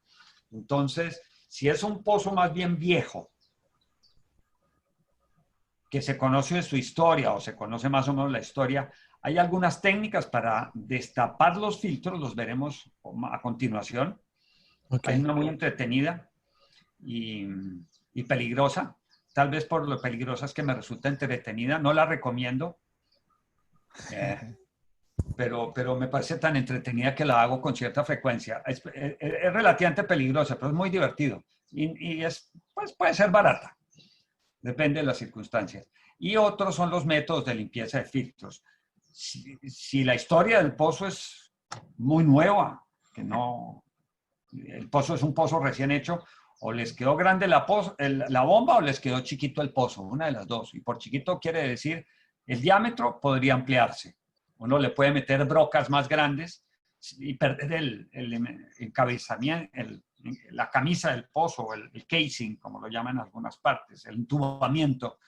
Entonces, si es un pozo más bien viejo, que se conoce de su historia o se conoce más o menos la historia, hay algunas técnicas para destapar los filtros, los veremos a continuación. Okay. Hay una muy entretenida y peligrosa. Tal vez por lo peligrosa es que me resulta entretenida. No la recomiendo. Pero me parece tan entretenida que la hago con cierta frecuencia. Es relativamente peligrosa, pero es muy divertido. Y pues puede ser barata. Depende de las circunstancias. Y otros son los métodos de limpieza de filtros. Si la historia del pozo es muy nueva, que no... El pozo es un pozo recién hecho, o les quedó grande la bomba o les quedó chiquito el pozo, una de las dos. Y por chiquito quiere decir el diámetro podría ampliarse. Uno le puede meter brocas más grandes y perder el encabezamiento, la camisa del pozo, el casing, como lo llaman en algunas partes, el entubamiento.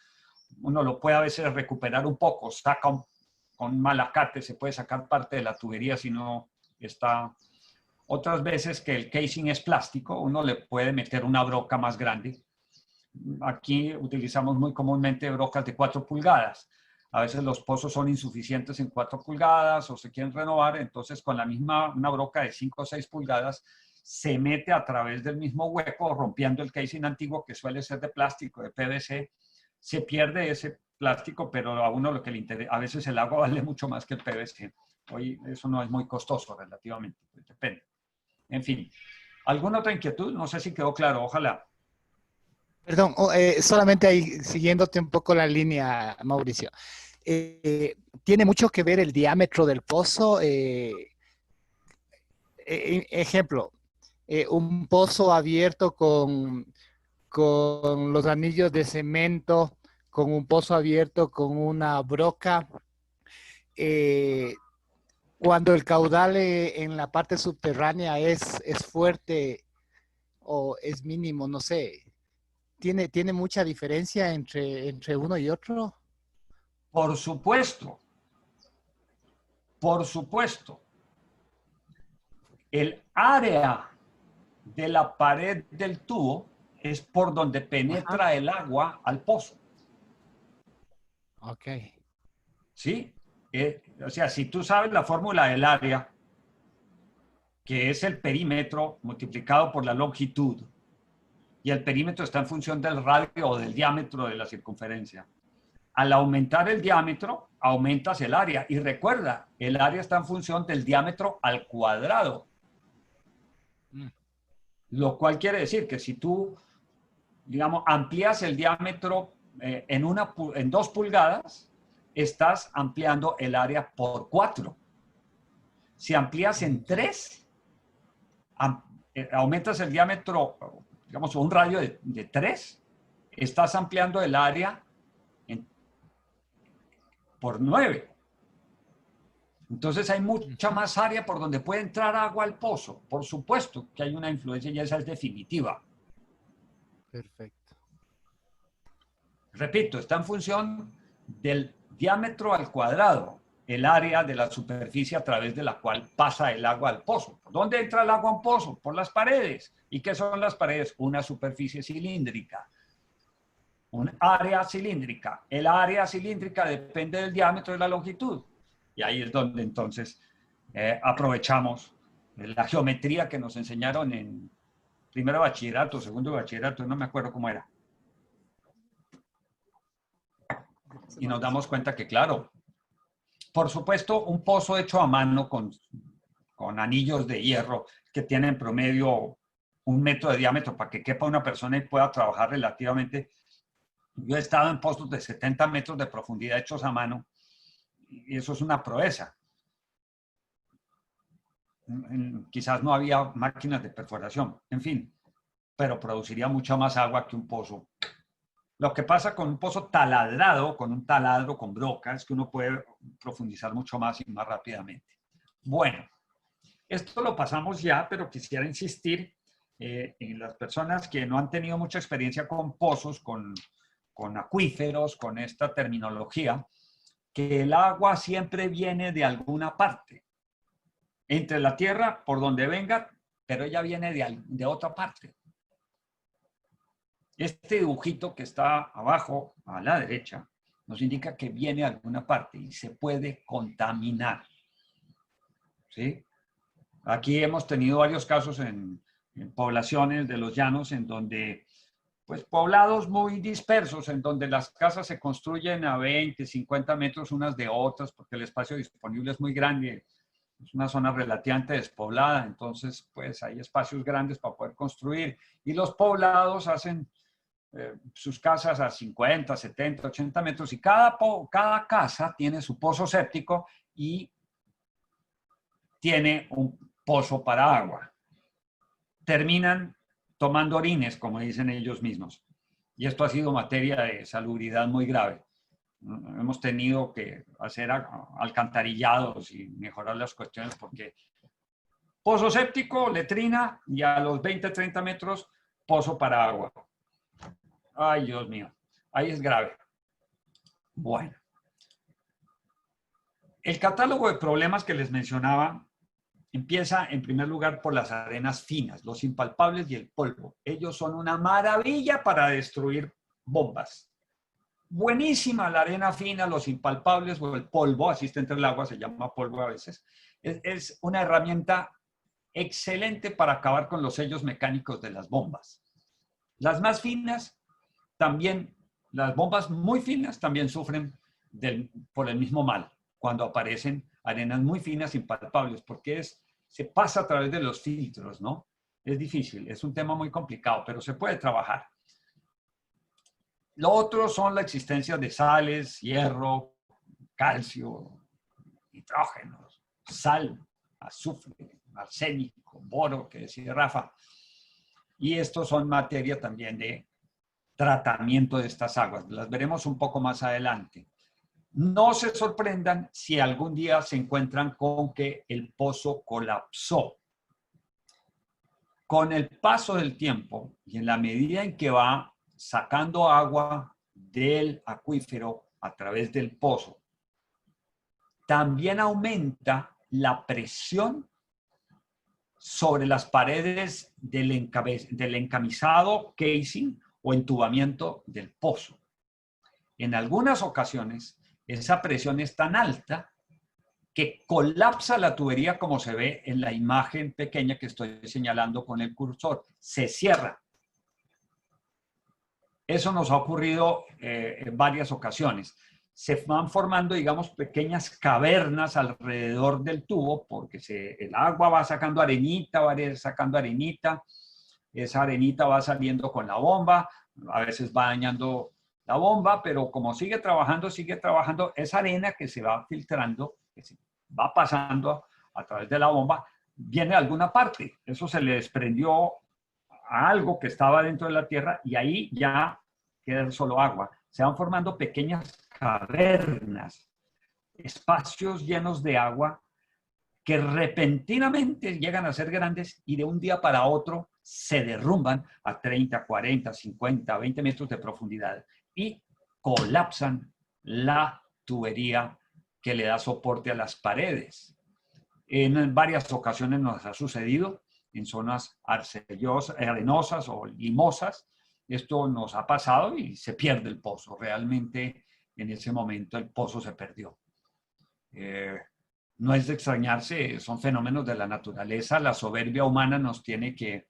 Uno lo puede a veces recuperar un poco, con malacate, se puede sacar parte de la tubería si no está. Otras veces que el casing es plástico, uno le puede meter una broca más grande. Aquí utilizamos muy comúnmente brocas de 4 pulgadas. A veces los pozos son insuficientes en 4 pulgadas o se quieren renovar, entonces con la misma, una broca de 5 o 6 pulgadas se mete a través del mismo hueco, rompiendo el casing antiguo que suele ser de plástico, de PVC. Se pierde ese plástico, pero a uno lo que le interesa, a veces el agua vale mucho más que el PVC. Hoy eso no es muy costoso relativamente, pues depende. En fin, ¿alguna otra inquietud? No sé si quedó claro, ojalá. Perdón, solamente ahí siguiéndote un poco la línea, Mauricio. ¿Tiene mucho que ver el diámetro del pozo? Ejemplo, un pozo abierto con los anillos de cemento, con un pozo abierto con una broca. Cuando el caudal en la parte subterránea es fuerte o es mínimo, no sé. ¿Tiene mucha diferencia entre uno y otro? Por supuesto, por supuesto. El área de la pared del tubo es por donde penetra el agua al pozo. Ok. ¿Sí? O sea, si tú sabes la fórmula del área, que es el perímetro multiplicado por la longitud, y el perímetro está en función del radio o del diámetro de la circunferencia. Al aumentar el diámetro, aumentas el área. Y recuerda, el área está en función del diámetro al cuadrado. Lo cual quiere decir que si tú, digamos, amplías el diámetro en 2 pulgadas, estás ampliando el área por 4. Si amplías en 3, aumentas el diámetro, digamos, un radio de 3, estás ampliando el área por 9. Entonces hay mucha más área por donde puede entrar agua al pozo. Por supuesto que hay una influencia y esa es definitiva. Perfecto. Repito, está en función del diámetro al cuadrado, el área de la superficie a través de la cual pasa el agua al pozo. ¿Por dónde entra el agua a un pozo? Por las paredes. ¿Y qué son las paredes? Una superficie cilíndrica. Un área cilíndrica. El área cilíndrica depende del diámetro y la longitud. Y ahí es donde entonces aprovechamos la geometría que nos enseñaron en primero bachillerato, segundo bachillerato, no me acuerdo cómo era. Y nos damos cuenta que, claro, por supuesto, un pozo hecho a mano con anillos de hierro que tienen en promedio 1 metro de diámetro para que quepa una persona y pueda trabajar relativamente. Yo he estado en pozos de 70 metros de profundidad hechos a mano y eso es una proeza. Quizás no había máquinas de perforación, en fin, pero produciría mucha más agua que un pozo. Lo que pasa con un pozo taladrado, con un taladro con broca, es que uno puede profundizar mucho más y más rápidamente. Bueno, esto lo pasamos ya, pero quisiera insistir en las personas que no han tenido mucha experiencia con pozos, con acuíferos, con esta terminología, que el agua siempre viene de alguna parte. Entre la tierra, por donde venga, pero ella viene de otra parte. Este dibujito que está abajo a la derecha nos indica que viene de alguna parte y se puede contaminar. ¿Sí? Aquí hemos tenido varios casos en poblaciones de los llanos en donde, pues poblados muy dispersos, en donde las casas se construyen a 20, 50 metros unas de otras porque el espacio disponible es muy grande. Es una zona relativamente despoblada, entonces pues hay espacios grandes para poder construir. Y los poblados hacen sus casas a 50, 70, 80 metros y cada casa tiene su pozo séptico y tiene un pozo para agua. Terminan tomando orines, como dicen ellos mismos. Y esto ha sido materia de salubridad muy grave. Hemos tenido que hacer alcantarillados y mejorar las cuestiones porque pozo séptico, letrina y a los 20, 30 metros pozo para agua. Ay, Dios mío, ahí es grave. Bueno, el catálogo de problemas que les mencionaba empieza en primer lugar por las arenas finas, los impalpables y el polvo. Ellos son una maravilla para destruir bombas. buenísima la arena fina, los impalpables o el polvo, así está entre el agua, se llama polvo a veces. Es una herramienta excelente para acabar con los sellos mecánicos de las bombas. Las más finas también, las bombas muy finas también sufren por el mismo mal cuando aparecen arenas muy finas, impalpables, porque se pasa a través de los filtros, ¿no? Es difícil, es un tema muy complicado, pero se puede trabajar. Lo otro son la existencia de sales, hierro, calcio, nitrógenos, sal, azufre, arsénico, boro, que decía Rafa. Y estos son materia también de tratamiento de estas aguas. Las veremos un poco más adelante. No se sorprendan si algún día se encuentran con que el pozo colapsó. Con el paso del tiempo y en la medida en que va sacando agua del acuífero a través del pozo, también aumenta la presión sobre las paredes del encamisado casing o entubamiento del pozo. En algunas ocasiones, esa presión es tan alta que colapsa la tubería, como se ve en la imagen pequeña que estoy señalando con el cursor. Se cierra. Eso nos ha ocurrido en varias ocasiones. Se van formando, digamos, pequeñas cavernas alrededor del tubo porque el agua va sacando arenita, esa arenita va saliendo con la bomba, a veces va dañando la bomba, pero como sigue trabajando, esa arena que se va filtrando, que se va pasando a través de la bomba, viene de alguna parte. Eso se le desprendió a algo que estaba dentro de la tierra y ahí ya queda solo agua. Se van formando pequeñas cavernas, espacios llenos de agua que repentinamente llegan a ser grandes y de un día para otro se derrumban a 30, 40, 50, 20 metros de profundidad y colapsan la tubería que le da soporte a las paredes. En varias ocasiones nos ha sucedido en zonas arenosas o limosas. Esto nos ha pasado y se pierde el pozo. Realmente en ese momento el pozo se perdió. No es de extrañarse, son fenómenos de la naturaleza. La soberbia humana nos tiene que...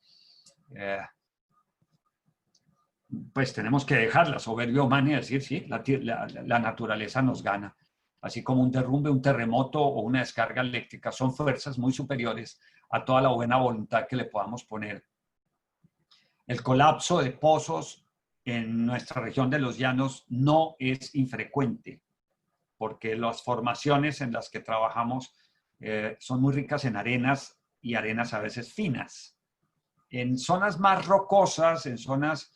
pues tenemos que dejar la soberbia humana y decir, sí, la naturaleza nos gana. Así como un derrumbe, un terremoto o una descarga eléctrica son fuerzas muy superiores a toda la buena voluntad que le podamos poner. El colapso de pozos en nuestra región de los llanos no es infrecuente, porque las formaciones en las que trabajamos son muy ricas en arenas y arenas a veces finas. En zonas más rocosas, en zonas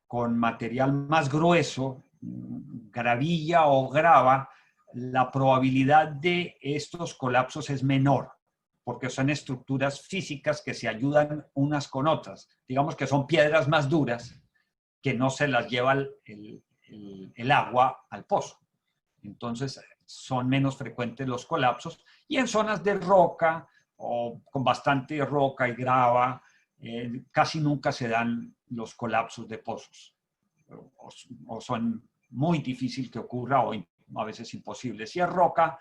con material más grueso, gravilla o grava, la probabilidad de estos colapsos es menor, porque son estructuras físicas que se ayudan unas con otras. Digamos que son piedras más duras que no se las lleva el agua al pozo. Entonces, son menos frecuentes los colapsos. Y en zonas de roca o con bastante roca y grava, casi nunca se dan los colapsos de pozos. O son muy difícil que ocurra o a veces imposible. Si es roca,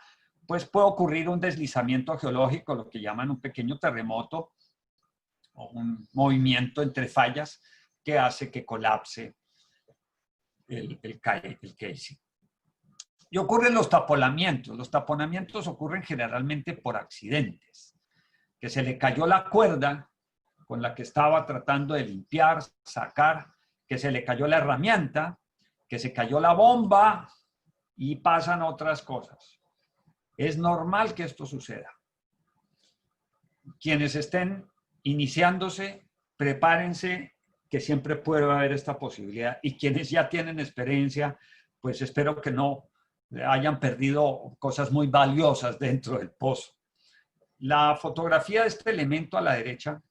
pues puede ocurrir un deslizamiento geológico, lo que llaman un pequeño terremoto o un movimiento entre fallas que hace que colapse el casing. Y ocurren los taponamientos. Los taponamientos ocurren generalmente por accidentes. Que se le cayó la cuerda con la que estaba tratando de limpiar, sacar, que se le cayó la herramienta, que se cayó la bomba y pasan otras cosas. Es normal que esto suceda. Quienes estén iniciándose, prepárense, que siempre puede haber esta posibilidad. Y quienes ya tienen experiencia, pues espero que no hayan perdido cosas muy valiosas dentro del pozo. La fotografía de este elemento a la derecha,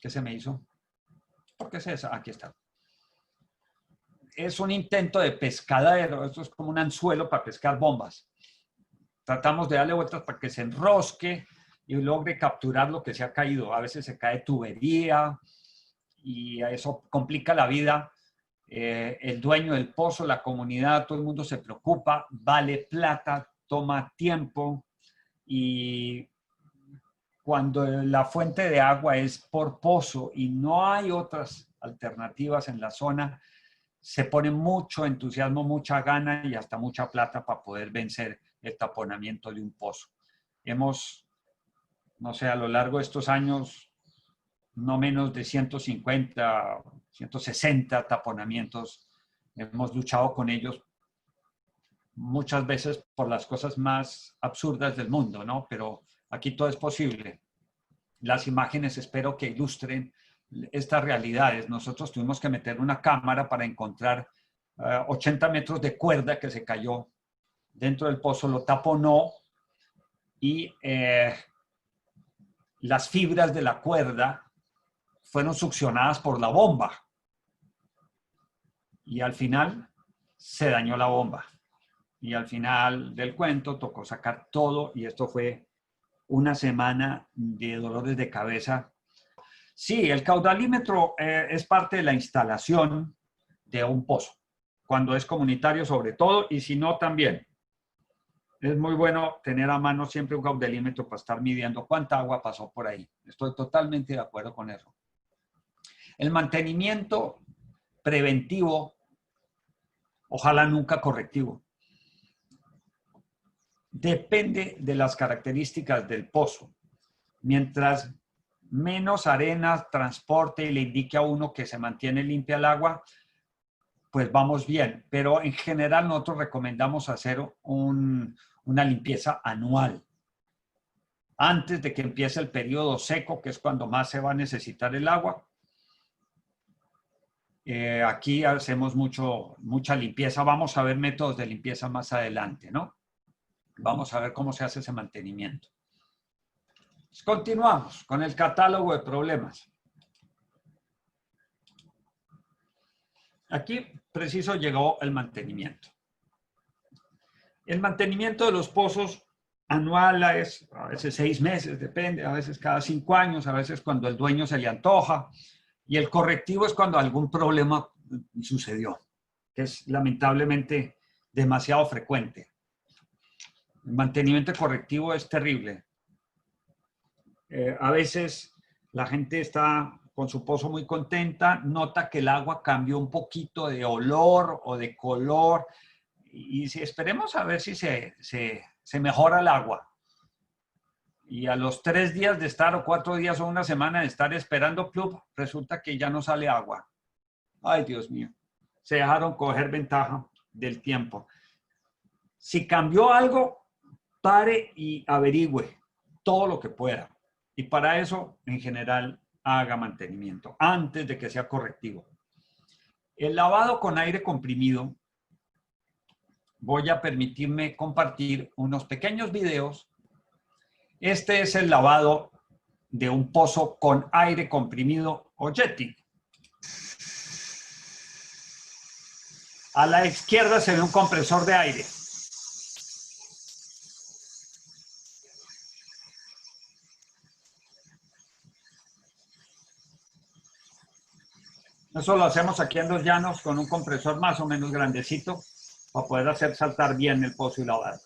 ¿qué se me hizo? ¿Por qué es esa? Aquí está. Es un intento de pescadero. Esto es como un anzuelo para pescar bombas. Tratamos de darle vueltas para que se enrosque y logre capturar lo que se ha caído. A veces se cae tubería y eso complica la vida el dueño del pozo, la comunidad, todo el mundo se preocupa, vale plata, toma tiempo y cuando la fuente de agua es por pozo y no hay otras alternativas en la zona, se pone mucho entusiasmo, mucha gana y hasta mucha plata para poder vencer el taponamiento de un pozo. Hemos, no sé, a lo largo de estos años, no menos de 150, 160 taponamientos. Hemos luchado con ellos muchas veces por las cosas más absurdas del mundo, ¿no? Pero aquí todo es posible. Las imágenes espero que ilustren estas realidades. Nosotros tuvimos que meter una cámara para encontrar 80 metros de cuerda que se cayó dentro del pozo, lo taponó y las fibras de la cuerda fueron succionadas por la bomba. Y al final se dañó la bomba. Y al final del cuento tocó sacar todo y esto fue una semana de dolores de cabeza. Sí, el caudalímetro es parte de la instalación de un pozo, cuando es comunitario sobre todo y si no también. Es muy bueno tener a mano siempre un caudalímetro para estar midiendo cuánta agua pasó por ahí. Estoy totalmente de acuerdo con eso. El mantenimiento preventivo, ojalá nunca correctivo, depende de las características del pozo. Mientras menos arena transporte y le indique a uno que se mantiene limpia el agua, pues vamos bien. Pero en general nosotros recomendamos hacer una limpieza anual. Antes de que empiece el periodo seco, que es cuando más se va a necesitar el agua. Aquí hacemos mucha limpieza. Vamos a ver métodos de limpieza más adelante, ¿no? Vamos a ver cómo se hace ese mantenimiento. Continuamos con el catálogo de problemas. Aquí, preciso, llegó el mantenimiento. El mantenimiento de los pozos anuales, a veces 6 meses, depende, a veces cada 5 años, a veces cuando el dueño se le antoja. Y el correctivo es cuando algún problema sucedió, que es lamentablemente demasiado frecuente. El mantenimiento correctivo es terrible. A veces la gente está con su pozo muy contenta, nota que el agua cambió un poquito de olor o de color y si esperemos a ver si se mejora el agua. Y a los 3 días de estar o 4 días o una semana de estar esperando club, resulta que ya no sale agua. Ay, Dios mío. Se dejaron coger ventaja del tiempo. Si cambió algo, pare y averigüe todo lo que pueda. Y para eso, en general, haga mantenimiento antes de que sea correctivo. El lavado con aire comprimido, voy a permitirme compartir unos pequeños videos. Este es el lavado de un pozo con aire comprimido o jetting. A la izquierda se ve un compresor de aire. Eso lo hacemos aquí en Los Llanos con un compresor más o menos grandecito para poder hacer saltar bien el pozo y lavar.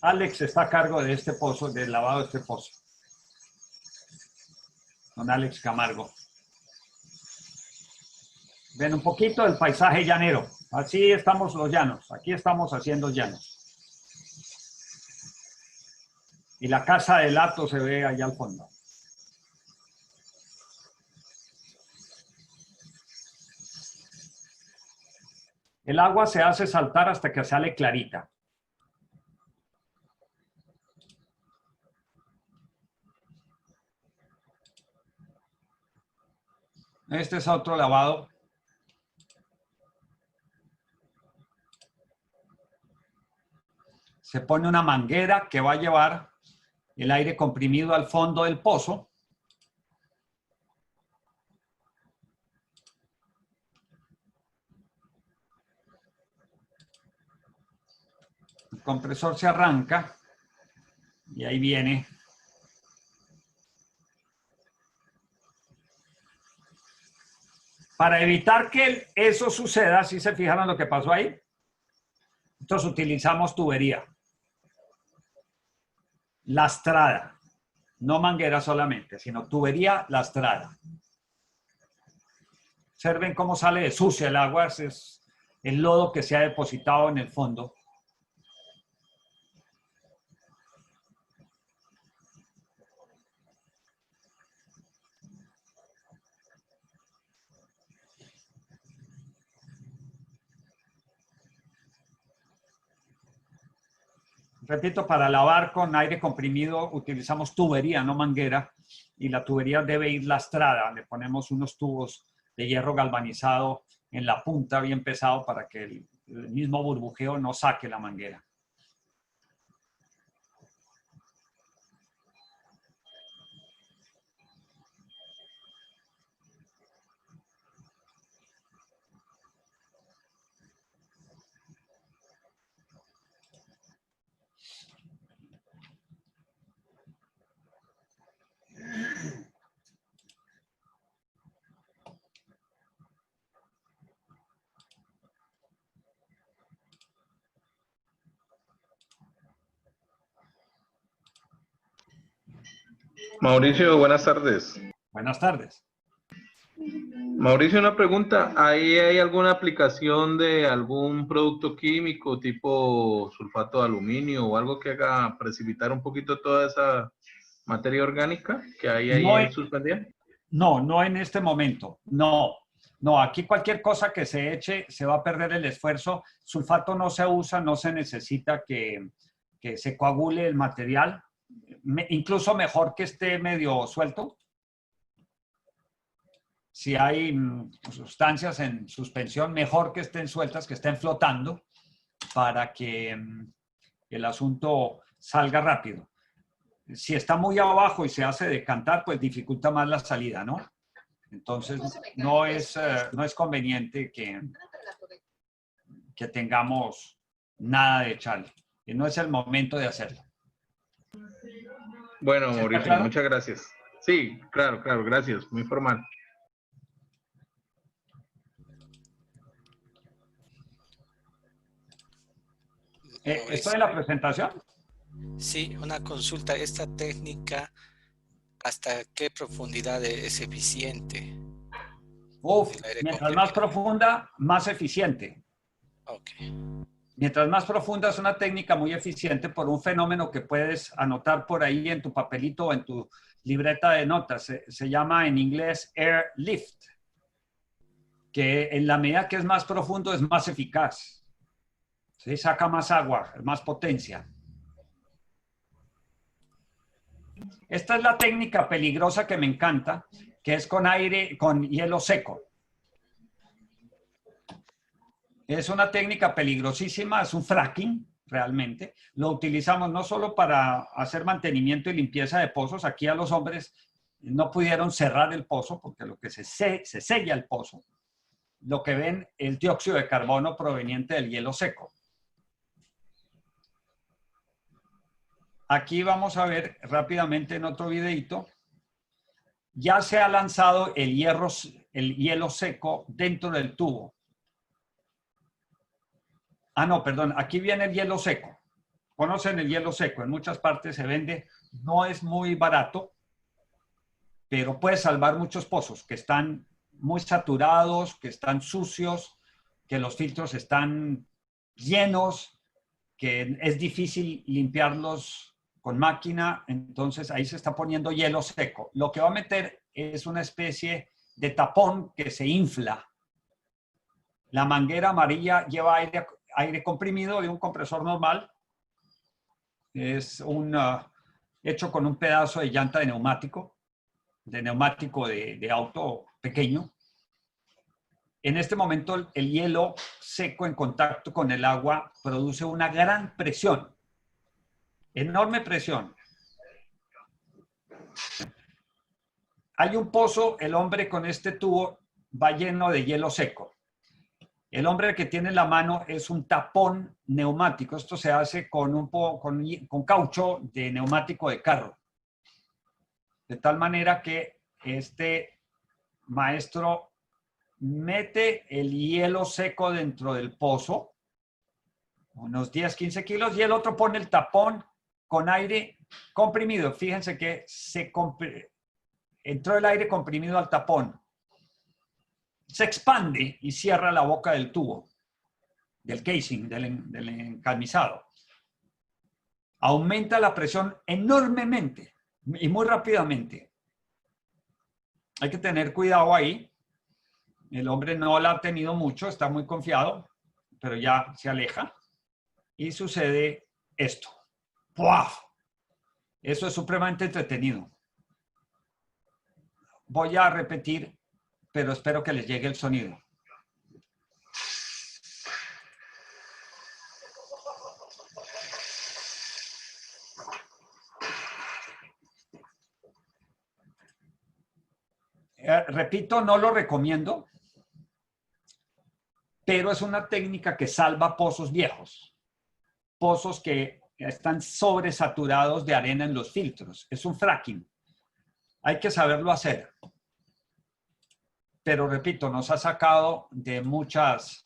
Alex está a cargo de este pozo, del lavado de este pozo. Don Alex Camargo. Ven un poquito del paisaje llanero. Así estamos los llanos. Aquí estamos haciendo llanos. Y la casa de Lato se ve allá al fondo. El agua se hace saltar hasta que sale clarita. Este es otro lavado. Se pone una manguera que va a llevar el aire comprimido al fondo del pozo. compresor se arranca y ahí viene. Para evitar que eso suceda, si se fijan en lo que pasó ahí, nosotros utilizamos tubería lastrada, no manguera solamente, sino tubería lastrada. Observen cómo sale de sucia el agua, es el lodo que se ha depositado en el fondo. Repito, para lavar con aire comprimido utilizamos tubería, no manguera, y la tubería debe ir lastrada. Le ponemos unos tubos de hierro galvanizado en la punta bien pesado para que el mismo burbujeo no saque la manguera. Mauricio, buenas tardes. Buenas tardes. Mauricio, una pregunta. ¿Ahí hay alguna aplicación de algún producto químico tipo sulfato de aluminio o algo que haga precipitar un poquito toda esa materia orgánica que hay ahí No, suspendida? no en este momento. No, aquí cualquier cosa que se eche se va a perder el esfuerzo. Sulfato no se usa, no se necesita que se coagule el material. Incluso mejor que esté medio suelto. Si hay sustancias en suspensión, mejor que estén sueltas, que estén flotando, para que el asunto salga rápido. Si está muy abajo y se hace decantar, pues dificulta más la salida, ¿no? Entonces, no es conveniente que tengamos nada de echarle. Y no es el momento de hacerlo. Bueno, ¿Sí, Mauricio, claro? muchas gracias. Sí, claro, gracias. Muy formal. ¿Esto de la presentación? Sí, una consulta. ¿Esta técnica hasta qué profundidad es eficiente? Mientras más profunda, más eficiente. Ok. Mientras más profunda es una técnica muy eficiente por un fenómeno que puedes anotar por ahí en tu papelito o en tu libreta de notas. Se llama en inglés air lift, que en la medida que es más profundo es más eficaz. ¿Sí? Saca más agua, más potencia. Esta es la técnica peligrosa que me encanta, que es con aire, con hielo seco. Es una técnica peligrosísima, es un fracking, realmente. Lo utilizamos no solo para hacer mantenimiento y limpieza de pozos. Aquí a los hombres no pudieron cerrar el pozo porque lo que se sella el pozo. Lo que ven es dióxido de carbono proveniente del hielo seco. Aquí vamos a ver rápidamente en otro videito. Ya se ha lanzado el hielo seco dentro del tubo. Ah, no, perdón. Aquí viene el hielo seco. Conocen el hielo seco. En muchas partes se vende. No es muy barato, pero puede salvar muchos pozos que están muy saturados, que están sucios, que los filtros están llenos, que es difícil limpiarlos con máquina. Entonces ahí se está poniendo hielo seco. Lo que va a meter es una especie de tapón que se infla. La manguera amarilla lleva aire comprimido de un compresor normal. Es hecho con un pedazo de llanta de neumático de auto pequeño. En este momento el hielo seco en contacto con el agua produce una gran presión, enorme presión. Hay un pozo, el hombre con este tubo va lleno de hielo seco. El hombre que tiene en la mano es un tapón neumático. Esto se hace con caucho de neumático de carro. De tal manera que este maestro mete el hielo seco dentro del pozo, unos 10, 15 kilos, y el otro pone el tapón con aire comprimido. Fíjense que entró el aire comprimido al tapón. Se expande y cierra la boca del tubo, del casing, del encamisado. Aumenta la presión enormemente y muy rápidamente. Hay que tener cuidado ahí. El hombre no la ha tenido mucho, está muy confiado, pero ya se aleja. Y sucede esto. ¡Puaf! Eso es supremamente entretenido. Voy a repetir, pero espero que les llegue el sonido. Repito, no lo recomiendo, pero es una técnica que salva pozos viejos, pozos que están sobresaturados de arena en los filtros. Es un fracking. Hay que saberlo hacer. Pero repito, nos ha sacado de muchas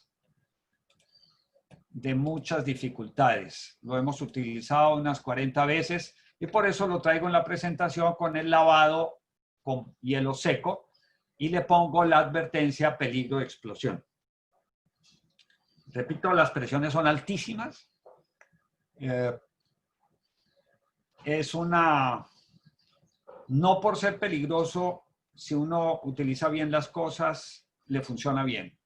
dificultades. Lo hemos utilizado unas 40 veces y por eso lo traigo en la presentación con el lavado con hielo seco y le pongo la advertencia peligro de explosión. Repito, las presiones son altísimas. No por ser peligroso, si uno utiliza bien las cosas, le funciona bien.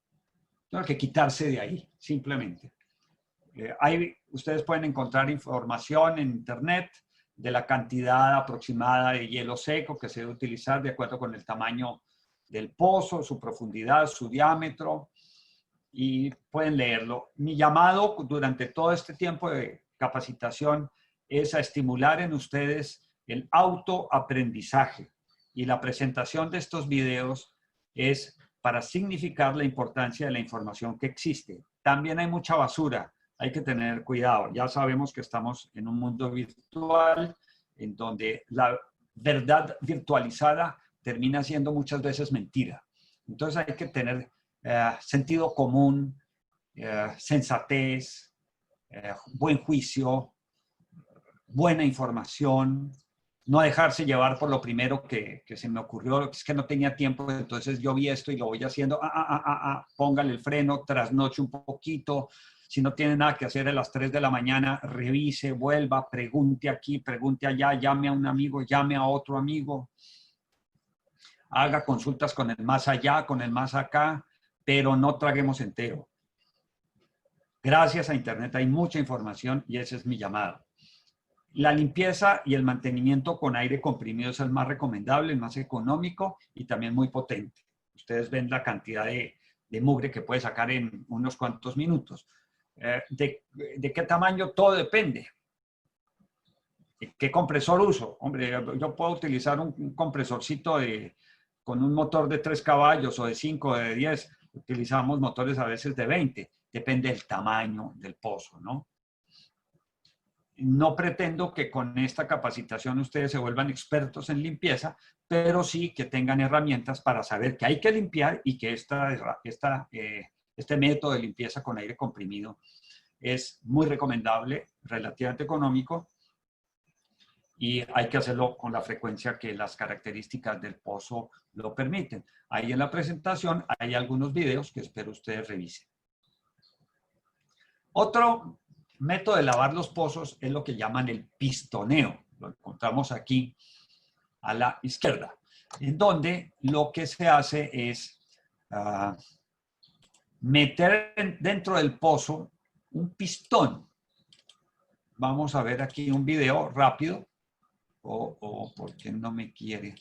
No hay que quitarse de ahí, simplemente. Ustedes pueden encontrar información en internet de la cantidad aproximada de hielo seco que se debe utilizar de acuerdo con el tamaño del pozo, su profundidad, su diámetro, y pueden leerlo. Mi llamado durante todo este tiempo de capacitación es a estimular en ustedes el autoaprendizaje, y la presentación de estos videos es para significar la importancia de la información que existe. También hay mucha basura, hay que tener cuidado. Ya sabemos que estamos en un mundo virtual en donde la verdad virtualizada termina siendo muchas veces mentira. Entonces hay que tener sentido común, sensatez, buen juicio, buena información, no dejarse llevar por lo primero que se me ocurrió, es que no tenía tiempo, entonces yo vi esto y lo voy haciendo, póngale el freno, trasnoche un poquito, si no tiene nada que hacer a las 3 de la mañana, revise, vuelva, pregunte aquí, pregunte allá, llame a un amigo, llame a otro amigo, haga consultas con el más allá, con el más acá, pero no traguemos entero. Gracias a Internet hay mucha información y ese es mi llamado. La limpieza y el mantenimiento con aire comprimido es el más recomendable, el más económico y también muy potente. Ustedes ven la cantidad de mugre que puede sacar en unos cuantos minutos. ¿De qué tamaño? Todo depende. ¿Qué compresor uso? Hombre, yo puedo utilizar un compresorcito con un motor de 3 caballos o de 5 o de 10. Utilizamos motores a veces de 20. Depende del tamaño del pozo, ¿no? No pretendo que con esta capacitación ustedes se vuelvan expertos en limpieza, pero sí que tengan herramientas para saber que hay que limpiar y que este método de limpieza con aire comprimido es muy recomendable, relativamente económico, y hay que hacerlo con la frecuencia que las características del pozo lo permiten. Ahí en la presentación hay algunos videos que espero ustedes revisen. Otro método de lavar los pozos es lo que llaman el pistoneo. Lo encontramos aquí a la izquierda, en donde lo que se hace es meter dentro del pozo un pistón. Vamos a ver aquí un video rápido. ¿Por qué no me quiere?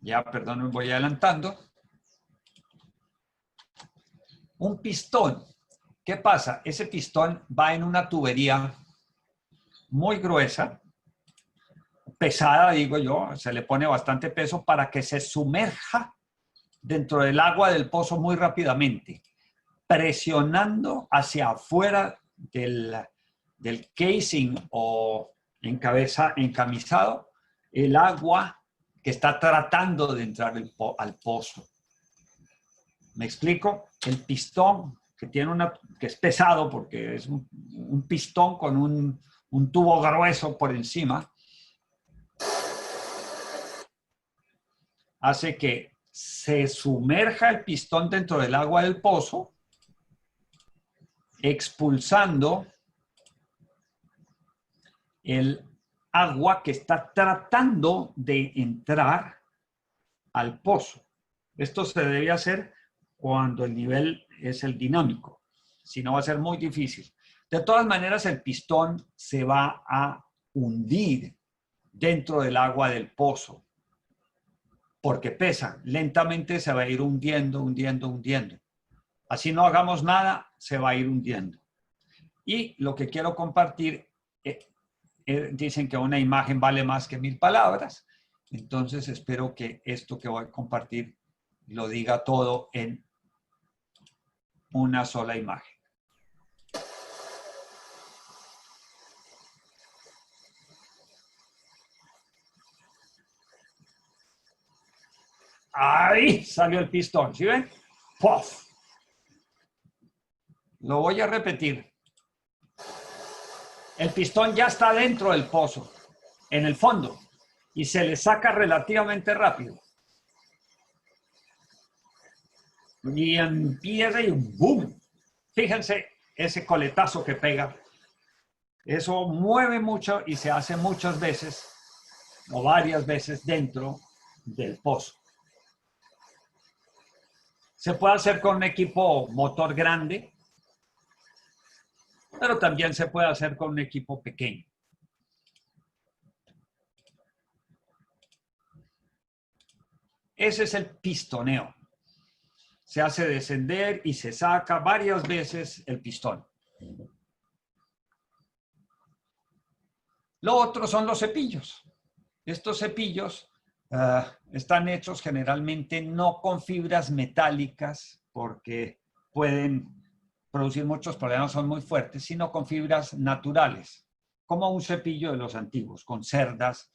Ya, perdón, me voy adelantando. Un pistón. ¿Qué pasa? Ese pistón va en una tubería muy gruesa, pesada, digo yo, se le pone bastante peso para que se sumerja dentro del agua del pozo muy rápidamente, presionando hacia afuera del casing o encamisado el agua que está tratando de entrar al pozo. ¿Me explico? El pistón que es pesado porque es un pistón con un tubo grueso por encima, hace que se sumerja el pistón dentro del agua del pozo, expulsando el agua que está tratando de entrar al pozo. Esto se debe hacer cuando el nivel es el dinámico, si no va a ser muy difícil. De todas maneras, el pistón se va a hundir dentro del agua del pozo, porque pesa, lentamente se va a ir hundiendo, hundiendo, hundiendo. Así no hagamos nada, se va a ir hundiendo. Y lo que quiero compartir, dicen que una imagen vale más que 1000 palabras, entonces espero que esto que voy a compartir lo diga todo en una sola imagen. Ahí salió el pistón, ¿sí ven? ¡Puff! Lo voy a repetir. El pistón ya está dentro del pozo, en el fondo, y se le saca relativamente rápido. Y empieza y ¡boom! Fíjense ese coletazo que pega. Eso mueve mucho y se hace muchas veces o varias veces dentro del pozo. Se puede hacer con un equipo motor grande, pero también se puede hacer con un equipo pequeño. Ese es el pistoneo. Se hace descender y se saca varias veces el pistón. Lo otro son los cepillos. Estos cepillos están hechos generalmente no con fibras metálicas porque pueden producir muchos problemas, son muy fuertes, sino con fibras naturales, como un cepillo de los antiguos, con cerdas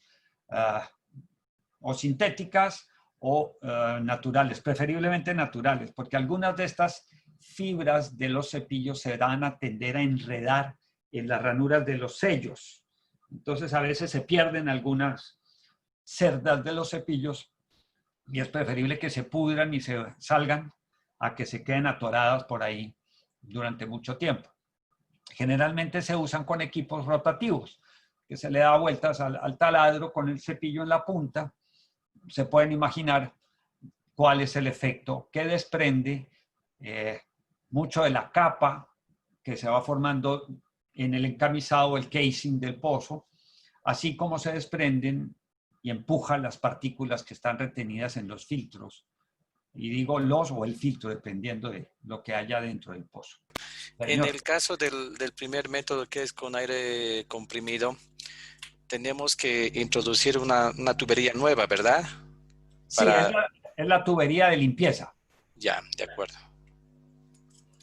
o sintéticas o naturales, preferiblemente naturales, porque algunas de estas fibras de los cepillos se van a tender a enredar en las ranuras de los sellos. Entonces a veces se pierden algunas cerdas de los cepillos y es preferible que se pudran y se salgan a que se queden atoradas por ahí durante mucho tiempo. Generalmente se usan con equipos rotativos, que se le da vueltas al taladro con el cepillo en la punta. Se pueden imaginar cuál es el efecto que desprende mucho de la capa que se va formando en el encamisado, el casing del pozo, así como se desprenden y empujan las partículas que están retenidas en los filtros. Y digo los o el filtro, dependiendo de lo que haya dentro del pozo. En el caso del primer método, que es con aire comprimido, tenemos que introducir una tubería nueva, ¿verdad? Sí, es la tubería de limpieza. Ya, de acuerdo.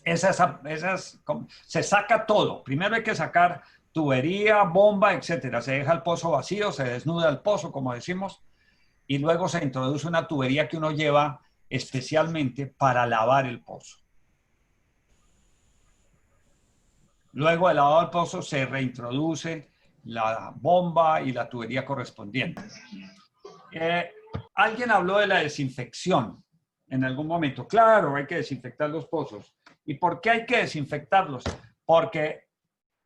Se saca todo. Primero hay que sacar tubería, bomba, etcétera. Se deja el pozo vacío, se desnuda el pozo, como decimos, y luego se introduce una tubería que uno lleva especialmente para lavar el pozo. Luego de lavado el pozo se reintroduce la bomba y la tubería correspondiente. Alguien habló de la desinfección en algún momento. Claro, hay que desinfectar los pozos. ¿Y por qué hay que desinfectarlos? Porque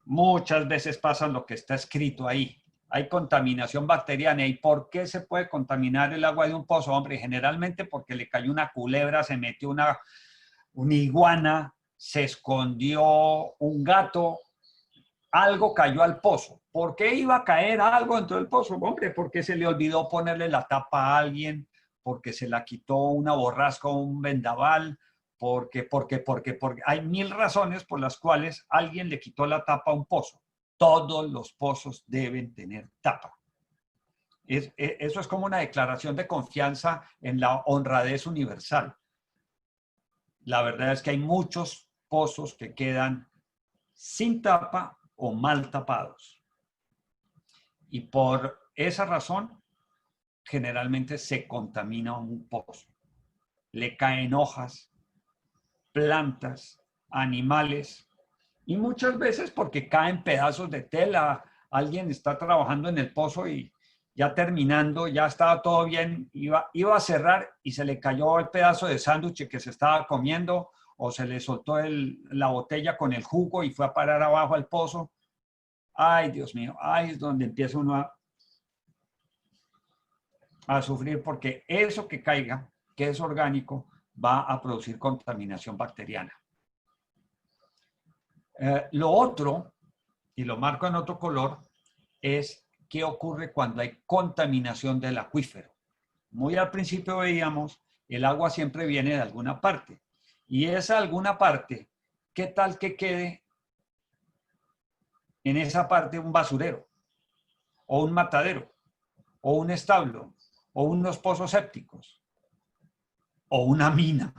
muchas veces pasa lo que está escrito ahí. Hay contaminación bacteriana. ¿Y por qué se puede contaminar el agua de un pozo? Hombre, generalmente porque le cayó una culebra, se metió una iguana, se escondió un gato, algo cayó al pozo. ¿Por qué iba a caer algo dentro del pozo? Hombre, porque se le olvidó ponerle la tapa a alguien, porque se la quitó una borrasca o un vendaval, porque hay 1000 razones por las cuales alguien le quitó la tapa a un pozo. todos los pozos deben tener tapa. Eso es como una declaración de confianza en la honradez universal. La verdad es que hay muchos pozos que quedan sin tapa o mal tapados. Y por esa razón, generalmente se contamina un pozo. Le caen hojas, plantas, animales, y muchas veces porque caen pedazos de tela. Alguien está trabajando en el pozo y ya terminando, ya estaba todo bien, iba a cerrar y se le cayó el pedazo de sándwich que se estaba comiendo, o se le soltó la botella con el jugo y fue a parar abajo al pozo. Ay, Dios mío, ahí es donde empieza uno a sufrir, porque eso que caiga, que es orgánico, va a producir contaminación bacteriana. Lo otro, y lo marco en otro color, es qué ocurre cuando hay contaminación del acuífero. Muy al principio veíamos, el agua siempre viene de alguna parte. Y esa alguna parte, ¿qué tal que quede en esa parte un basurero? O un matadero, o un establo, o unos pozos sépticos, o una mina,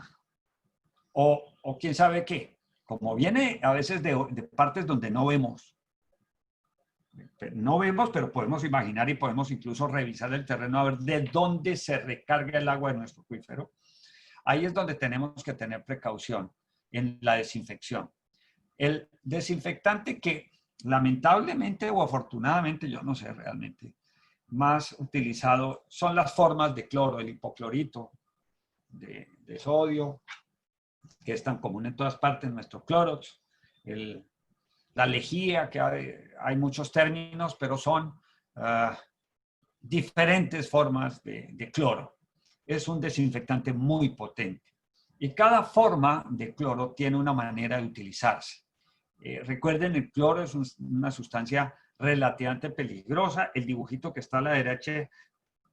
o quién sabe qué. Como viene a veces de partes donde no vemos. No vemos, pero podemos imaginar y podemos incluso revisar el terreno a ver de dónde se recarga el agua de nuestro acuífero. Ahí es donde tenemos que tener precaución en la desinfección. El desinfectante que lamentablemente o afortunadamente, yo no sé realmente, más utilizado son las formas de cloro, el hipoclorito de sodio, que es tan común en todas partes, nuestro Clorox, la lejía, que hay muchos términos, pero son diferentes formas de cloro. Es un desinfectante muy potente. Y cada forma de cloro tiene una manera de utilizarse. Recuerden, el cloro es una sustancia relativamente peligrosa. El dibujito que está a la derecha,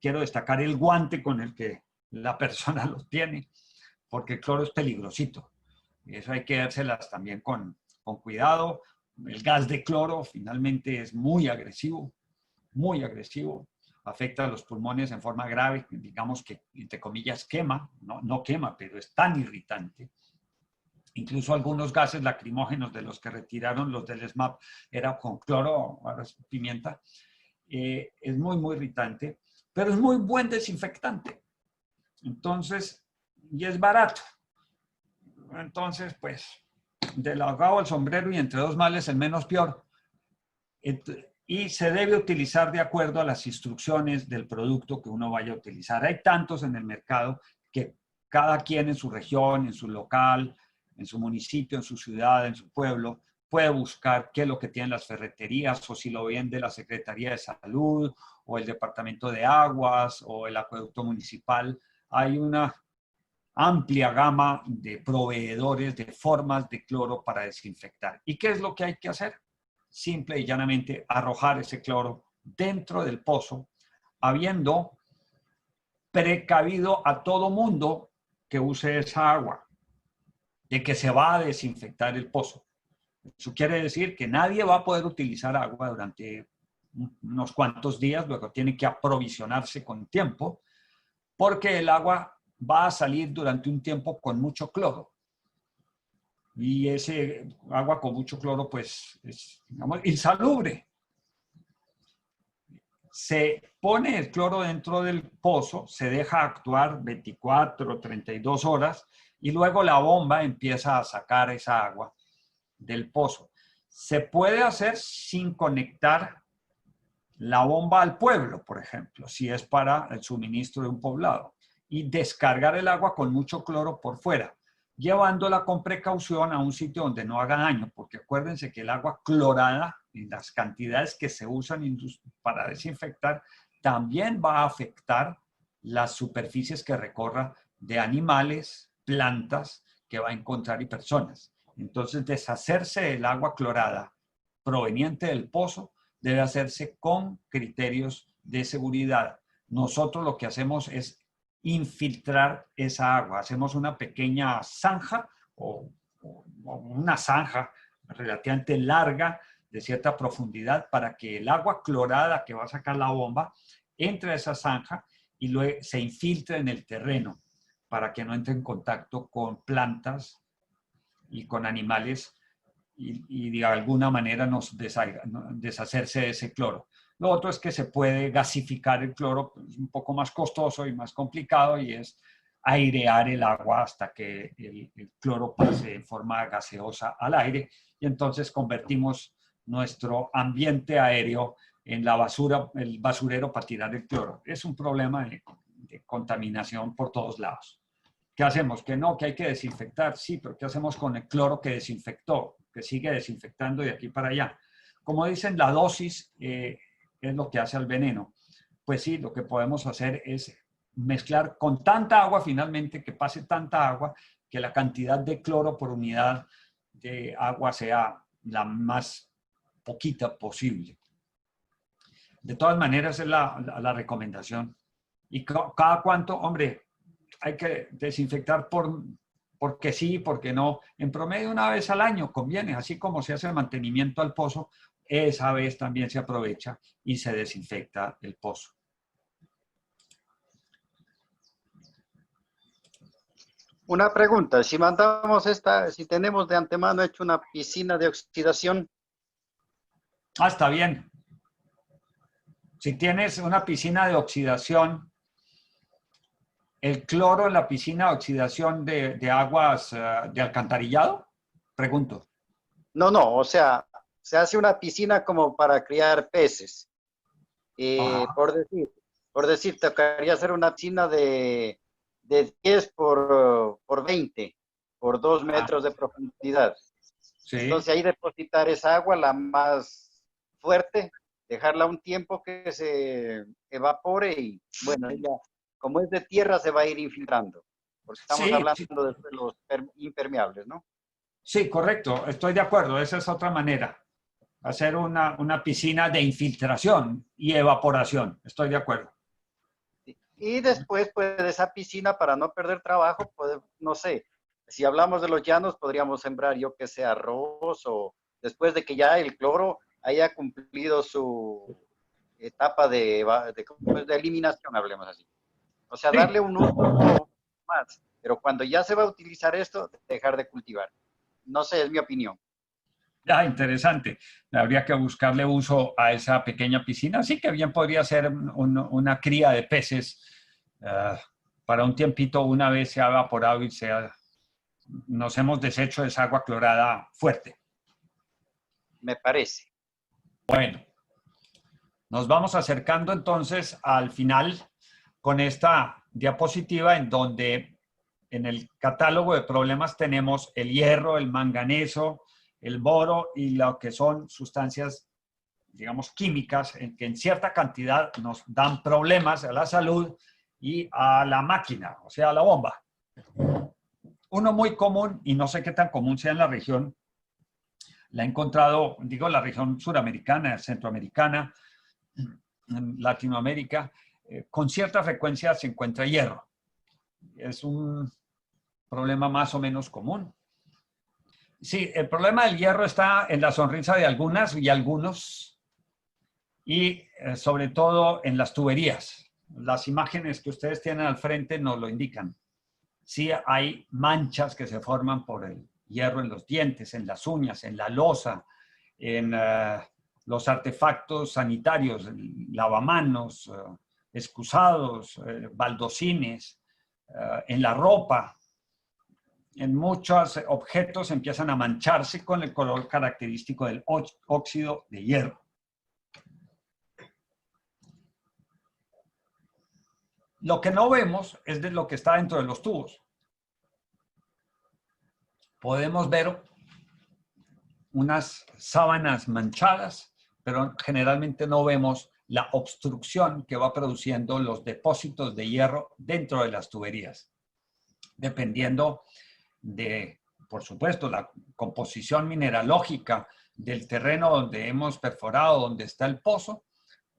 quiero destacar el guante con el que la persona lo tiene, porque el cloro es peligrosito. Eso hay que dárselas también con cuidado. El gas de cloro finalmente es muy agresivo, afecta a los pulmones en forma grave, digamos que, entre comillas, quema, no quema, pero es tan irritante. Incluso algunos gases lacrimógenos de los que retiraron los del SMAP era con cloro, ahora es pimienta. Es muy irritante, pero es muy buen desinfectante. Entonces, y es barato. Entonces, pues, del ahogado al sombrero y entre dos males el menos peor. Y se debe utilizar de acuerdo a las instrucciones del producto que uno vaya a utilizar. Hay tantos en el mercado que cada quien en su región, en su local, en su municipio, en su ciudad, en su pueblo, puede buscar qué es lo que tienen las ferreterías, o si lo vende la Secretaría de Salud, o el Departamento de Aguas, o el Acueducto Municipal. Hay una amplia gama de proveedores de formas de cloro para desinfectar. ¿Y qué es lo que hay que hacer? Simple y llanamente arrojar ese cloro dentro del pozo, habiendo precavido a todo mundo que use esa agua, de que se va a desinfectar el pozo. Eso quiere decir que nadie va a poder utilizar agua durante unos cuantos días, luego tiene que aprovisionarse con tiempo, porque el agua va a salir durante un tiempo con mucho cloro. Y ese agua con mucho cloro, pues, es, digamos, insalubre. Se pone el cloro dentro del pozo, se deja actuar 24 o 32 horas y luego la bomba empieza a sacar esa agua del pozo. Se puede hacer sin conectar la bomba al pueblo, por ejemplo, si es para el suministro de un poblado, y descargar el agua con mucho cloro por fuera, llevándola con precaución a un sitio donde no haga daño, porque acuérdense que el agua clorada, en las cantidades que se usan para desinfectar, también va a afectar las superficies que recorra de animales, plantas que va a encontrar y personas. Entonces, deshacerse del agua clorada proveniente del pozo debe hacerse con criterios de seguridad. Nosotros lo que hacemos es infiltrar esa agua. Hacemos una pequeña zanja o una zanja relativamente larga de cierta profundidad para que el agua clorada que va a sacar la bomba entre a esa zanja y luego se infiltre en el terreno para que no entre en contacto con plantas y con animales y de alguna manera deshacerse de ese cloro. Lo otro es que se puede gasificar el cloro, es un poco más costoso y más complicado, y es airear el agua hasta que el cloro pase en forma gaseosa al aire, y entonces convertimos nuestro ambiente aéreo en la basura, el basurero para tirar el cloro. Es un problema de contaminación por todos lados. ¿Qué hacemos? Que no, que hay que desinfectar. Sí, pero ¿qué hacemos con el cloro que desinfectó, que sigue desinfectando de aquí para allá? Como dicen, la dosis es lo que hace al veneno. Pues sí, lo que podemos hacer es mezclar con tanta agua, finalmente, que pase tanta agua, que la cantidad de cloro por unidad de agua sea la más poquita posible. De todas maneras, es la recomendación. ¿Y cada cuánto? Hombre, hay que desinfectar porque sí, porque no. En promedio, una vez al año conviene, así como se hace el mantenimiento al pozo, esa vez también se aprovecha y se desinfecta el pozo. Una pregunta, si mandamos si tenemos de antemano hecho una piscina de oxidación. Ah, está bien. Si tienes una piscina de oxidación, ¿el cloro en la piscina de oxidación de aguas de alcantarillado? Pregunto. No, o sea, se hace una piscina como para criar peces. Por decir, tocaría hacer una piscina de 10 por 20, por 2 metros de profundidad. Sí. Entonces ahí depositar esa agua, la más fuerte, dejarla un tiempo que se evapore y bueno, ella, como es de tierra, se va a ir infiltrando. Porque estamos hablando de los impermeables, ¿no? Sí, correcto, estoy de acuerdo, esa es otra manera. Hacer una piscina de infiltración y evaporación, estoy de acuerdo. Y después, pues, de esa piscina, para no perder trabajo, pues, no sé, si hablamos de los llanos, podríamos sembrar, yo que sé, arroz, o después de que ya el cloro haya cumplido su etapa de eliminación, hablemos así. O sea, darle un uso más, pero cuando ya se va a utilizar esto, dejar de cultivar. No sé, es mi opinión. Ah, interesante. Habría que buscarle uso a esa pequeña piscina. Sí que bien podría ser una cría de peces para un tiempito, una vez se ha evaporado y nos hemos deshecho de esa agua clorada fuerte. Me parece. Bueno, nos vamos acercando entonces al final con esta diapositiva en donde en el catálogo de problemas tenemos el hierro, el manganeso, el boro y lo que son sustancias, digamos, químicas que en cierta cantidad nos dan problemas a la salud y a la máquina, o sea, a la bomba. Uno muy común, y no sé qué tan común sea en la región, la he encontrado, digo, la región suramericana, centroamericana, en Latinoamérica, con cierta frecuencia se encuentra hierro. Es un problema más o menos común. Sí, el problema del hierro está en la sonrisa de algunas y algunos y sobre todo en las tuberías. Las imágenes que ustedes tienen al frente nos lo indican. Sí hay manchas que se forman por el hierro en los dientes, en las uñas, en la loza, en los artefactos sanitarios, lavamanos, excusados, baldosines, en la ropa. En muchos objetos empiezan a mancharse con el color característico del óxido de hierro. Lo que no vemos es de lo que está dentro de los tubos. Podemos ver unas sábanas manchadas, pero generalmente no vemos la obstrucción que va produciendo los depósitos de hierro dentro de las tuberías. Dependiendo de, por supuesto, la composición mineralógica del terreno donde hemos perforado, donde está el pozo,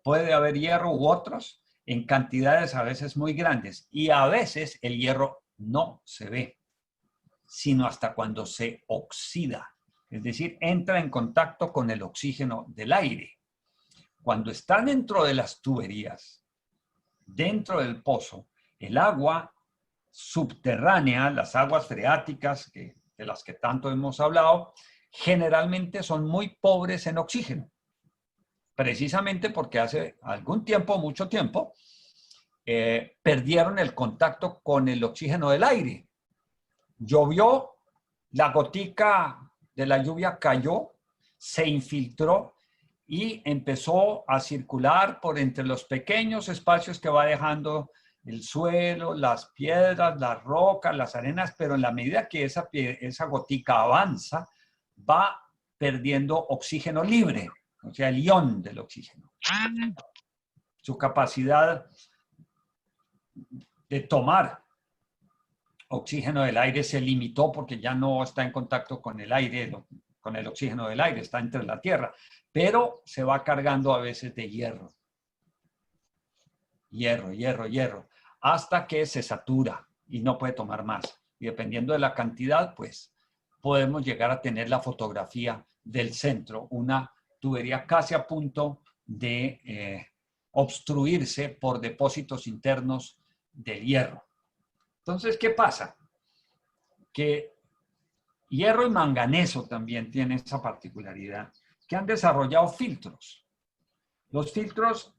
puede haber hierro u otros en cantidades a veces muy grandes y a veces el hierro no se ve, sino hasta cuando se oxida. Es decir, entra en contacto con el oxígeno del aire. Cuando está dentro de las tuberías, dentro del pozo, el agua subterránea, las aguas freáticas, de las que tanto hemos hablado, generalmente son muy pobres en oxígeno. Precisamente porque hace algún tiempo, mucho tiempo, perdieron el contacto con el oxígeno del aire. Llovió, la gotica de la lluvia cayó, se infiltró y empezó a circular por entre los pequeños espacios que va dejando el suelo, las piedras, las rocas, las arenas, pero en la medida que esa gotica avanza, va perdiendo oxígeno libre, o sea, el ion del oxígeno. Su capacidad de tomar oxígeno del aire se limitó porque ya no está en contacto con el aire, con el oxígeno del aire, está entre la tierra, pero se va cargando a veces de hierro. Hierro, hasta que se satura y no puede tomar más. Y dependiendo de la cantidad, pues podemos llegar a tener la fotografía del centro, una tubería casi a punto de obstruirse por depósitos internos del hierro. Entonces, ¿qué pasa? Que hierro y manganeso también tienen esa particularidad, que han desarrollado filtros. Los filtros,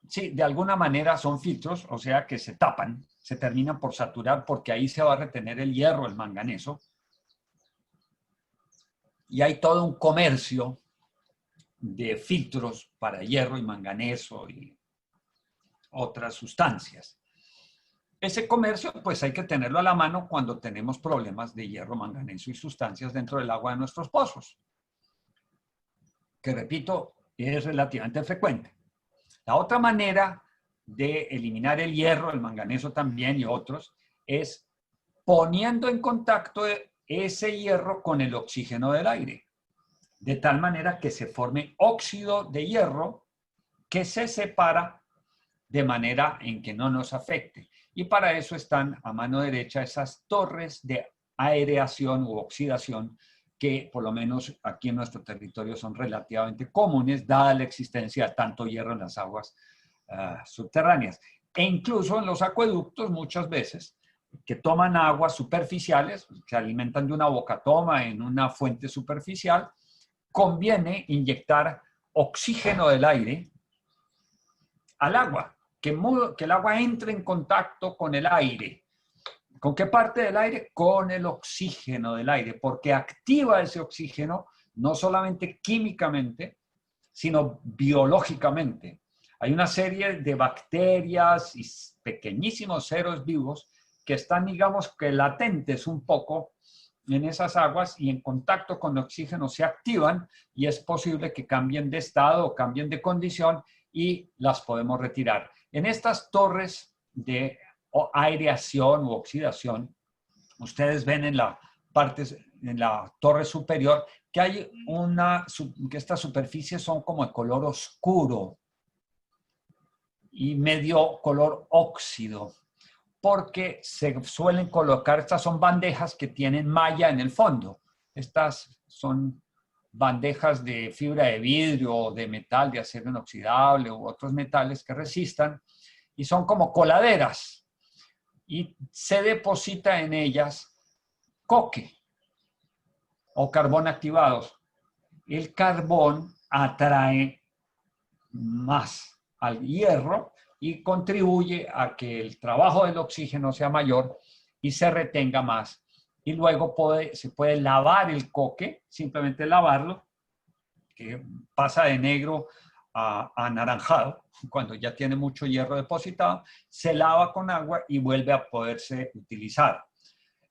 sí, de alguna manera son filtros, o sea que se tapan, se terminan por saturar porque ahí se va a retener el hierro, el manganeso. Y hay todo un comercio de filtros para hierro y manganeso y otras sustancias. Ese comercio, pues hay que tenerlo a la mano cuando tenemos problemas de hierro, manganeso y sustancias dentro del agua de nuestros pozos, que repito, es relativamente frecuente. La otra manera de eliminar el hierro, el manganeso también y otros, es poniendo en contacto ese hierro con el oxígeno del aire, de tal manera que se forme óxido de hierro que se separa de manera en que no nos afecte. Y para eso están a mano derecha esas torres de aireación u oxidación que por lo menos aquí en nuestro territorio son relativamente comunes, dada la existencia de tanto hierro en las aguas subterráneas. E incluso en los acueductos muchas veces, que toman aguas superficiales, se alimentan de una bocatoma en una fuente superficial, conviene inyectar oxígeno del aire al agua, que el agua entre en contacto con el aire. ¿Con qué parte del aire? Con el oxígeno del aire, porque activa ese oxígeno no solamente químicamente, sino biológicamente. Hay una serie de bacterias y pequeñísimos seres vivos que están, digamos, que latentes un poco en esas aguas y en contacto con el oxígeno se activan y es posible que cambien de estado o cambien de condición y las podemos retirar. En estas torres de aireación u oxidación, ustedes ven en la torre superior que hay que estas superficies son como de color oscuro y medio color óxido, porque se suelen colocar, estas son bandejas que tienen malla en el fondo. Estas son bandejas de fibra de vidrio o de metal, de acero inoxidable u otros metales que resistan y son como coladeras y se deposita en ellas coque o carbón activados. El carbón atrae más al hierro y contribuye a que el trabajo del oxígeno sea mayor y se retenga más. Y luego se puede lavar el coque, simplemente lavarlo, que pasa de negro a anaranjado, cuando ya tiene mucho hierro depositado, se lava con agua y vuelve a poderse utilizar.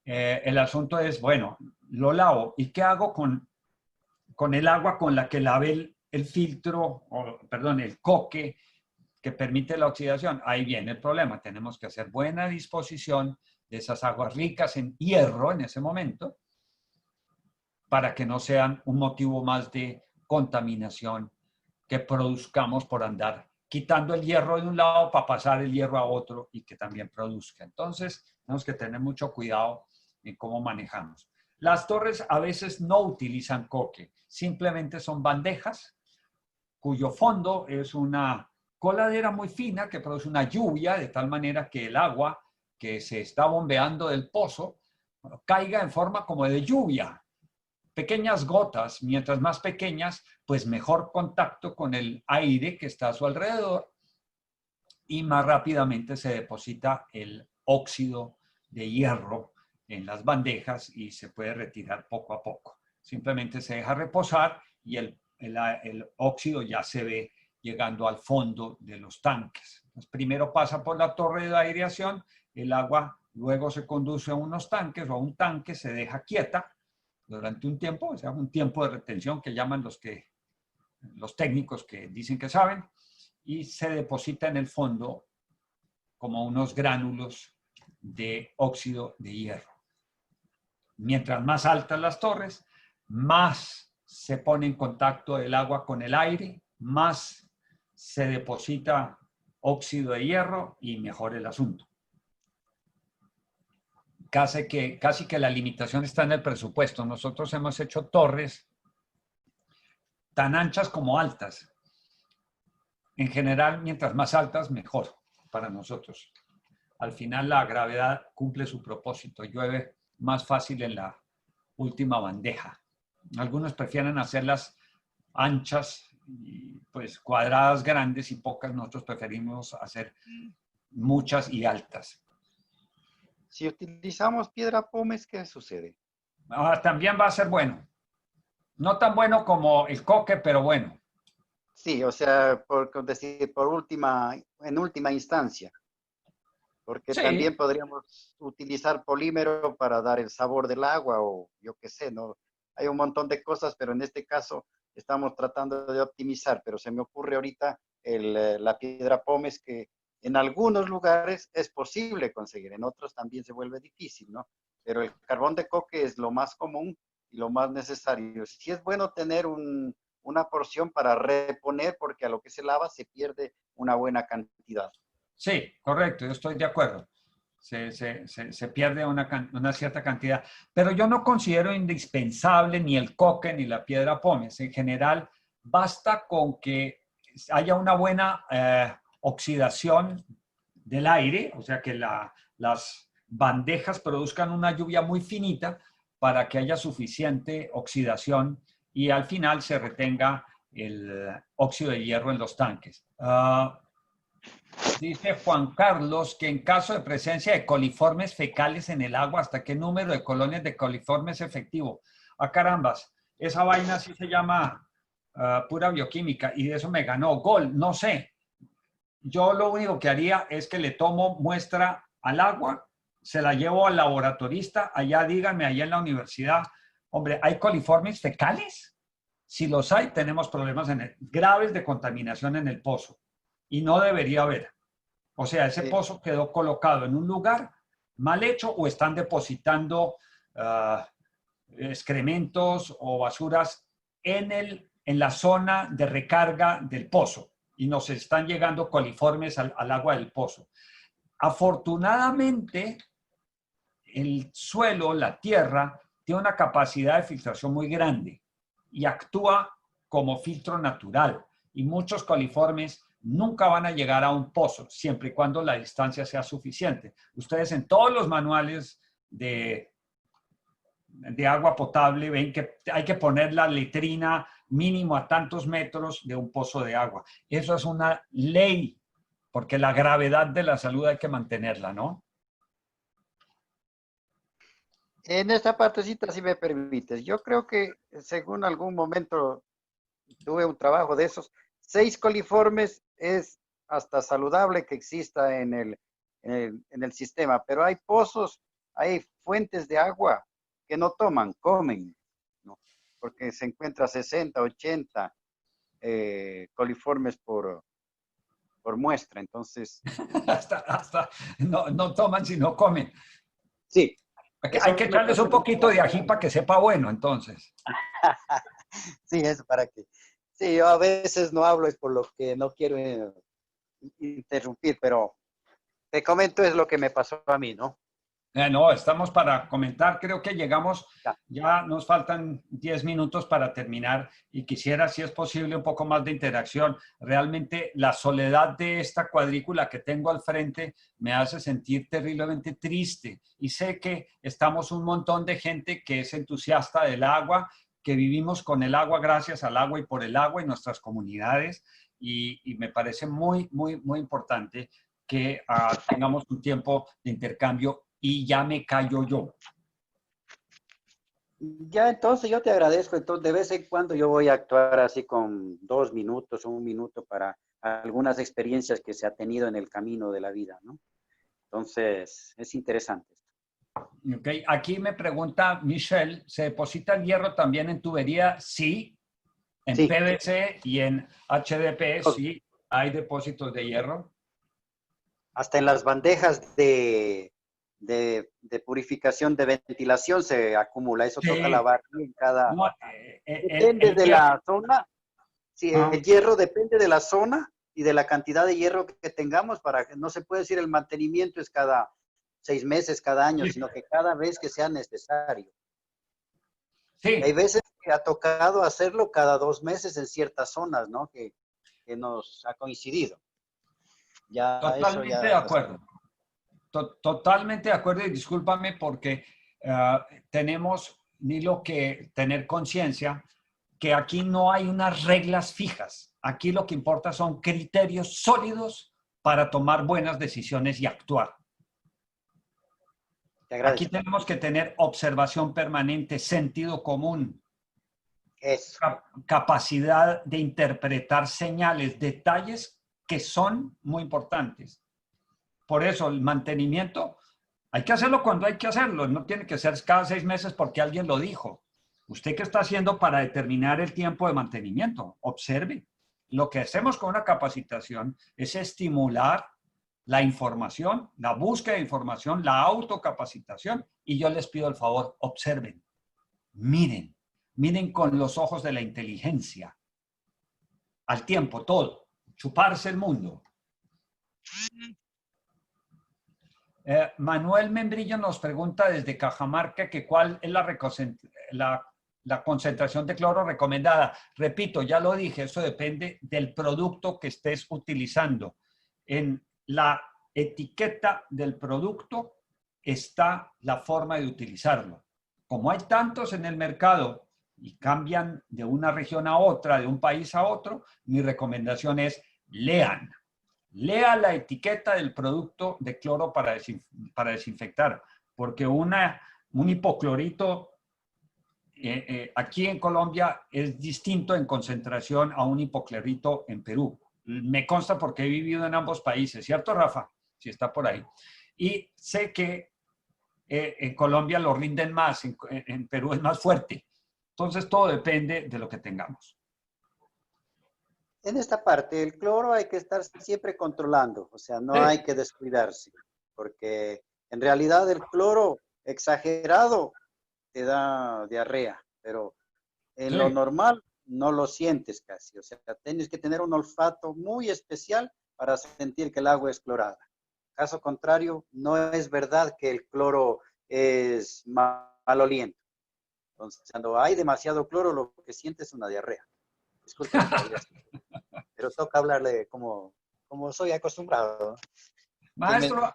El asunto es, bueno, lo lavo, ¿y qué hago con el agua con la que lavé el filtro, el coque que permite la oxidación? Ahí viene el problema, tenemos que hacer buena disposición de esas aguas ricas en hierro en ese momento para que no sean un motivo más de contaminación que produzcamos por andar quitando el hierro de un lado para pasar el hierro a otro y que también produzca. Entonces, tenemos que tener mucho cuidado en cómo manejamos. Las torres a veces no utilizan coque, simplemente son bandejas cuyo fondo es una coladera muy fina que produce una lluvia de tal manera que el agua que se está bombeando del pozo caiga en forma como de lluvia. Pequeñas gotas, mientras más pequeñas, pues mejor contacto con el aire que está a su alrededor y más rápidamente se deposita el óxido de hierro en las bandejas y se puede retirar poco a poco. Simplemente se deja reposar y el óxido ya se ve llegando al fondo de los tanques. Entonces, primero pasa por la torre de aireación, el agua luego se conduce a unos tanques o a un tanque, se deja quieta durante un tiempo, o sea, un tiempo de retención que llaman los técnicos que dicen que saben, y se deposita en el fondo como unos gránulos de óxido de hierro. Mientras más altas las torres, más se pone en contacto el agua con el aire, más se deposita óxido de hierro y mejor el asunto. Casi que la limitación está en el presupuesto. Nosotros hemos hecho torres tan anchas como altas. En general, mientras más altas, mejor para nosotros. Al final, la gravedad cumple su propósito. Llueve más fácil en la última bandeja. Algunos prefieren hacerlas anchas, y pues cuadradas grandes y pocas. Nosotros preferimos hacer muchas y altas. Si utilizamos piedra pómez, ¿qué sucede? También va a ser bueno. No tan bueno como el coque, pero bueno. Sí, o sea, por decir, en última instancia. Porque Sí. también podríamos utilizar polímero para dar el sabor del agua o yo qué sé, ¿no? Hay un montón de cosas, pero en este caso estamos tratando de optimizar. Pero se me ocurre ahorita la piedra pómez que en algunos lugares es posible conseguir, en otros también se vuelve difícil, ¿no? Pero el carbón de coque es lo más común y lo más necesario. Sí es bueno tener una porción para reponer porque a lo que se lava se pierde una buena cantidad. Sí, correcto, yo estoy de acuerdo. Se pierde una cierta cantidad. Pero yo no considero indispensable ni el coque ni la piedra pómez. En general, basta con que haya una buena oxidación del aire, o sea, que las bandejas produzcan una lluvia muy finita para que haya suficiente oxidación y al final se retenga el óxido de hierro en los tanques. Dice Juan Carlos que en caso de presencia de coliformes fecales en el agua, ¿hasta qué número de colonias de coliformes es efectivo? Carambas, esa vaina sí se llama pura bioquímica y de eso me ganó gol, no sé. Yo lo único que haría es que le tomo muestra al agua, se la llevo al laboratorista, allá díganme, allá en la universidad, hombre, ¿hay coliformes fecales? Si los hay, tenemos problemas graves de contaminación en el pozo y no debería haber. O sea, ese pozo quedó colocado en un lugar mal hecho o están depositando excrementos o basuras en la zona de recarga del pozo y nos están llegando coliformes al agua del pozo. Afortunadamente, el suelo, la tierra, tiene una capacidad de filtración muy grande y actúa como filtro natural y muchos coliformes nunca van a llegar a un pozo, siempre y cuando la distancia sea suficiente. Ustedes en todos los manuales de agua potable ven que hay que poner la letrina mínimo a tantos metros de un pozo de agua. Eso es una ley, porque la gravedad de la salud hay que mantenerla, ¿no? En esta partecita, si me permites, yo creo que según algún momento tuve un trabajo de esos, 6 coliformes es hasta saludable que exista en el sistema, pero hay pozos, hay fuentes de agua que no toman, comen, ¿no? Porque se encuentra 60, 80 coliformes por muestra, entonces... hasta no toman, sino comen. Sí. Hay que echarles un poquito de ají para que sepa bueno, entonces. Sí, eso para que... Sí, yo a veces no hablo, es por lo que no quiero interrumpir, pero te comento es lo que me pasó a mí, ¿no? No, estamos para comentar. Creo que llegamos, Ya. ya nos faltan 10 minutos para terminar y quisiera, si es posible, un poco más de interacción. Realmente la soledad de esta cuadrícula que tengo al frente me hace sentir terriblemente triste y sé que estamos un montón de gente que es entusiasta del agua, que vivimos con el agua, gracias al agua y por el agua en nuestras comunidades y me parece muy, muy, muy importante que tengamos un tiempo de intercambio y ya me callo yo. Ya, entonces yo te agradezco. Entonces, de vez en cuando yo voy a actuar así con 2 minutos o 1 minuto para algunas experiencias que se ha tenido en el camino de la vida, ¿no? Entonces, es interesante. Okay. Aquí me pregunta Michelle, ¿se deposita el hierro también en tubería? Sí. En Sí. PVC y en HDPE sí hay depósitos de hierro. Hasta en las bandejas de purificación de ventilación se acumula. Eso Sí. toca lavar en cada... No, depende de la zona. Sí, el hierro depende de la zona y de la cantidad de hierro que tengamos. No se puede decir el mantenimiento es cada 6 meses, cada año, Sí. sino que cada vez que sea necesario. Sí. Hay veces que ha tocado hacerlo cada 2 meses en ciertas zonas, ¿no? Que nos ha coincidido. Ya, Totalmente eso ya... de acuerdo. Totalmente de acuerdo y discúlpame porque tenemos, Nilo, que tener conciencia que aquí no hay unas reglas fijas. Aquí lo que importa son criterios sólidos para tomar buenas decisiones y actuar. Aquí tenemos que tener observación permanente, sentido común, capacidad de interpretar señales, detalles que son muy importantes. Por eso el mantenimiento hay que hacerlo cuando hay que hacerlo, no tiene que ser cada 6 meses porque alguien lo dijo. ¿Usted qué está haciendo para determinar el tiempo de mantenimiento? Observe. Lo que hacemos con una capacitación es estimular la información, la búsqueda de información, la autocapacitación y yo les pido el favor, observen, miren con los ojos de la inteligencia, al tiempo, todo, chuparse el mundo. Manuel Membrillo nos pregunta desde Cajamarca que cuál es la concentración de cloro recomendada. Repito, ya lo dije, eso depende del producto que estés utilizando. En la etiqueta del producto está la forma de utilizarlo. Como hay tantos en el mercado y cambian de una región a otra, de un país a otro, mi recomendación es lean. Lea la etiqueta del producto de cloro para desinfectar, porque un hipoclorito aquí en Colombia es distinto en concentración a un hipoclorito en Perú. Me consta porque he vivido en ambos países, ¿cierto, Rafa? Si está por ahí. Y sé que en Colombia lo rinden más, en Perú es más fuerte. Entonces todo depende de lo que tengamos. En esta parte, el cloro hay que estar siempre controlando, o sea, no Sí. hay que descuidarse, porque en realidad el cloro exagerado te da diarrea, pero en Sí. lo normal no lo sientes casi, o sea, tienes que tener un olfato muy especial para sentir que el agua es clorada. Caso contrario, no es verdad que el cloro es maloliente. Entonces, cuando hay demasiado cloro, lo que sientes es una diarrea. Disculpe, pero toca hablarle como soy acostumbrado. Maestro,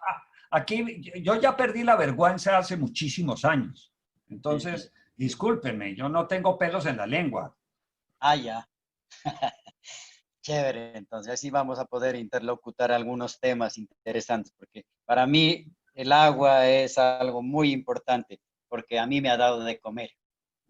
aquí yo ya perdí la vergüenza hace muchísimos años. Entonces, discúlpenme, yo no tengo pelos en la lengua. Ah, ya. Chévere, entonces así vamos a poder interlocutar algunos temas interesantes, porque para mí el agua es algo muy importante, porque a mí me ha dado de comer.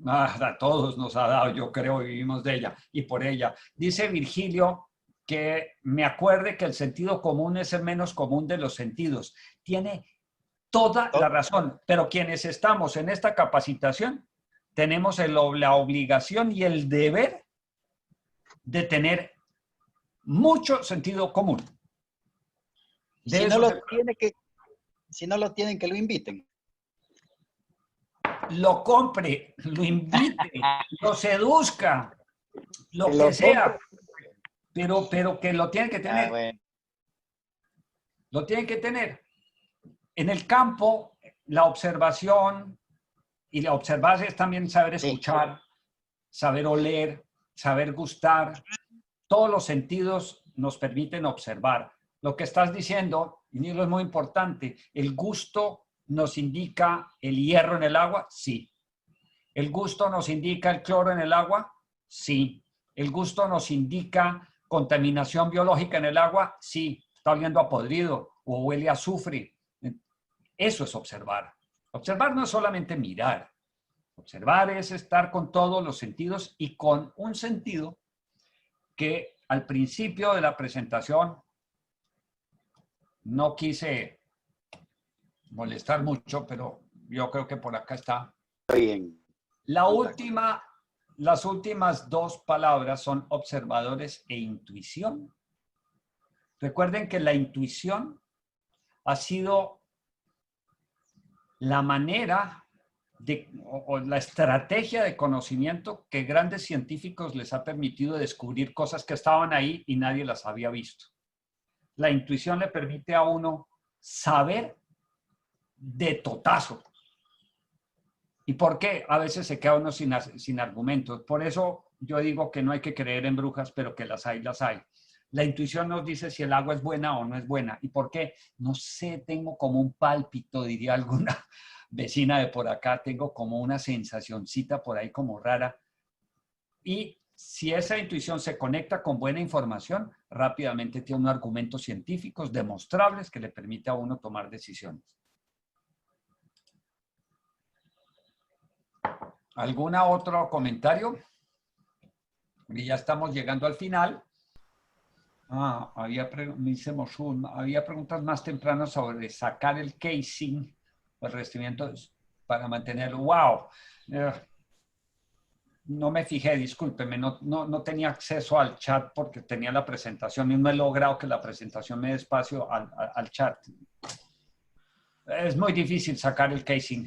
A todos nos ha dado, yo creo, vivimos de ella y por ella. Dice Virgilio que me acuerde que el sentido común es el menos común de los sentidos. Tiene toda la razón, pero quienes estamos en esta capacitación tenemos la obligación y el deber de tener mucho sentido común. Si no lo tienen, que lo inviten. Lo compre, lo invite, lo seduzca, lo Que lo que sea, pero que lo tiene que tener. Bueno. Lo tiene que tener. En el campo, la observación, y la observar es también saber escuchar, saber oler, saber gustar. Todos los sentidos nos permiten observar. Lo que estás diciendo, Nilo, es muy importante. ¿El gusto nos indica el hierro en el agua? Sí. ¿El gusto nos indica el cloro en el agua? Sí. ¿El gusto nos indica contaminación biológica en el agua? Sí. ¿Está oliendo a podrido o huele a azufre? Eso es observar. Observar no es solamente mirar. Observar es estar con todos los sentidos y con un sentido que al principio de la presentación no quise molestar mucho, pero yo creo que por acá está. Bien. Las últimas dos palabras son observadores e intuición. Recuerden que la intuición ha sido la manera o la estrategia de conocimiento que grandes científicos les ha permitido descubrir cosas que estaban ahí y nadie las había visto. La intuición le permite a uno saber de totazo. ¿Y por qué? A veces se queda uno sin argumentos. Por eso yo digo que no hay que creer en brujas, pero que las hay, las hay. La intuición nos dice si el agua es buena o no es buena. ¿Y por qué? No sé, tengo como un pálpito, diría alguna vecina de por acá, tengo como una sensacioncita por ahí como rara. Y si esa intuición se conecta con buena información, rápidamente tiene unos argumentos científicos demostrables que le permite a uno tomar decisiones. ¿Algún otro comentario? Y ya estamos llegando al final. Había preguntas más tempranas sobre sacar el casing, el revestimiento para mantenerlo. ¡Wow! No me fijé, discúlpeme, no tenía acceso al chat porque tenía la presentación y no he logrado que la presentación me dé espacio al chat. Es muy difícil sacar el casing.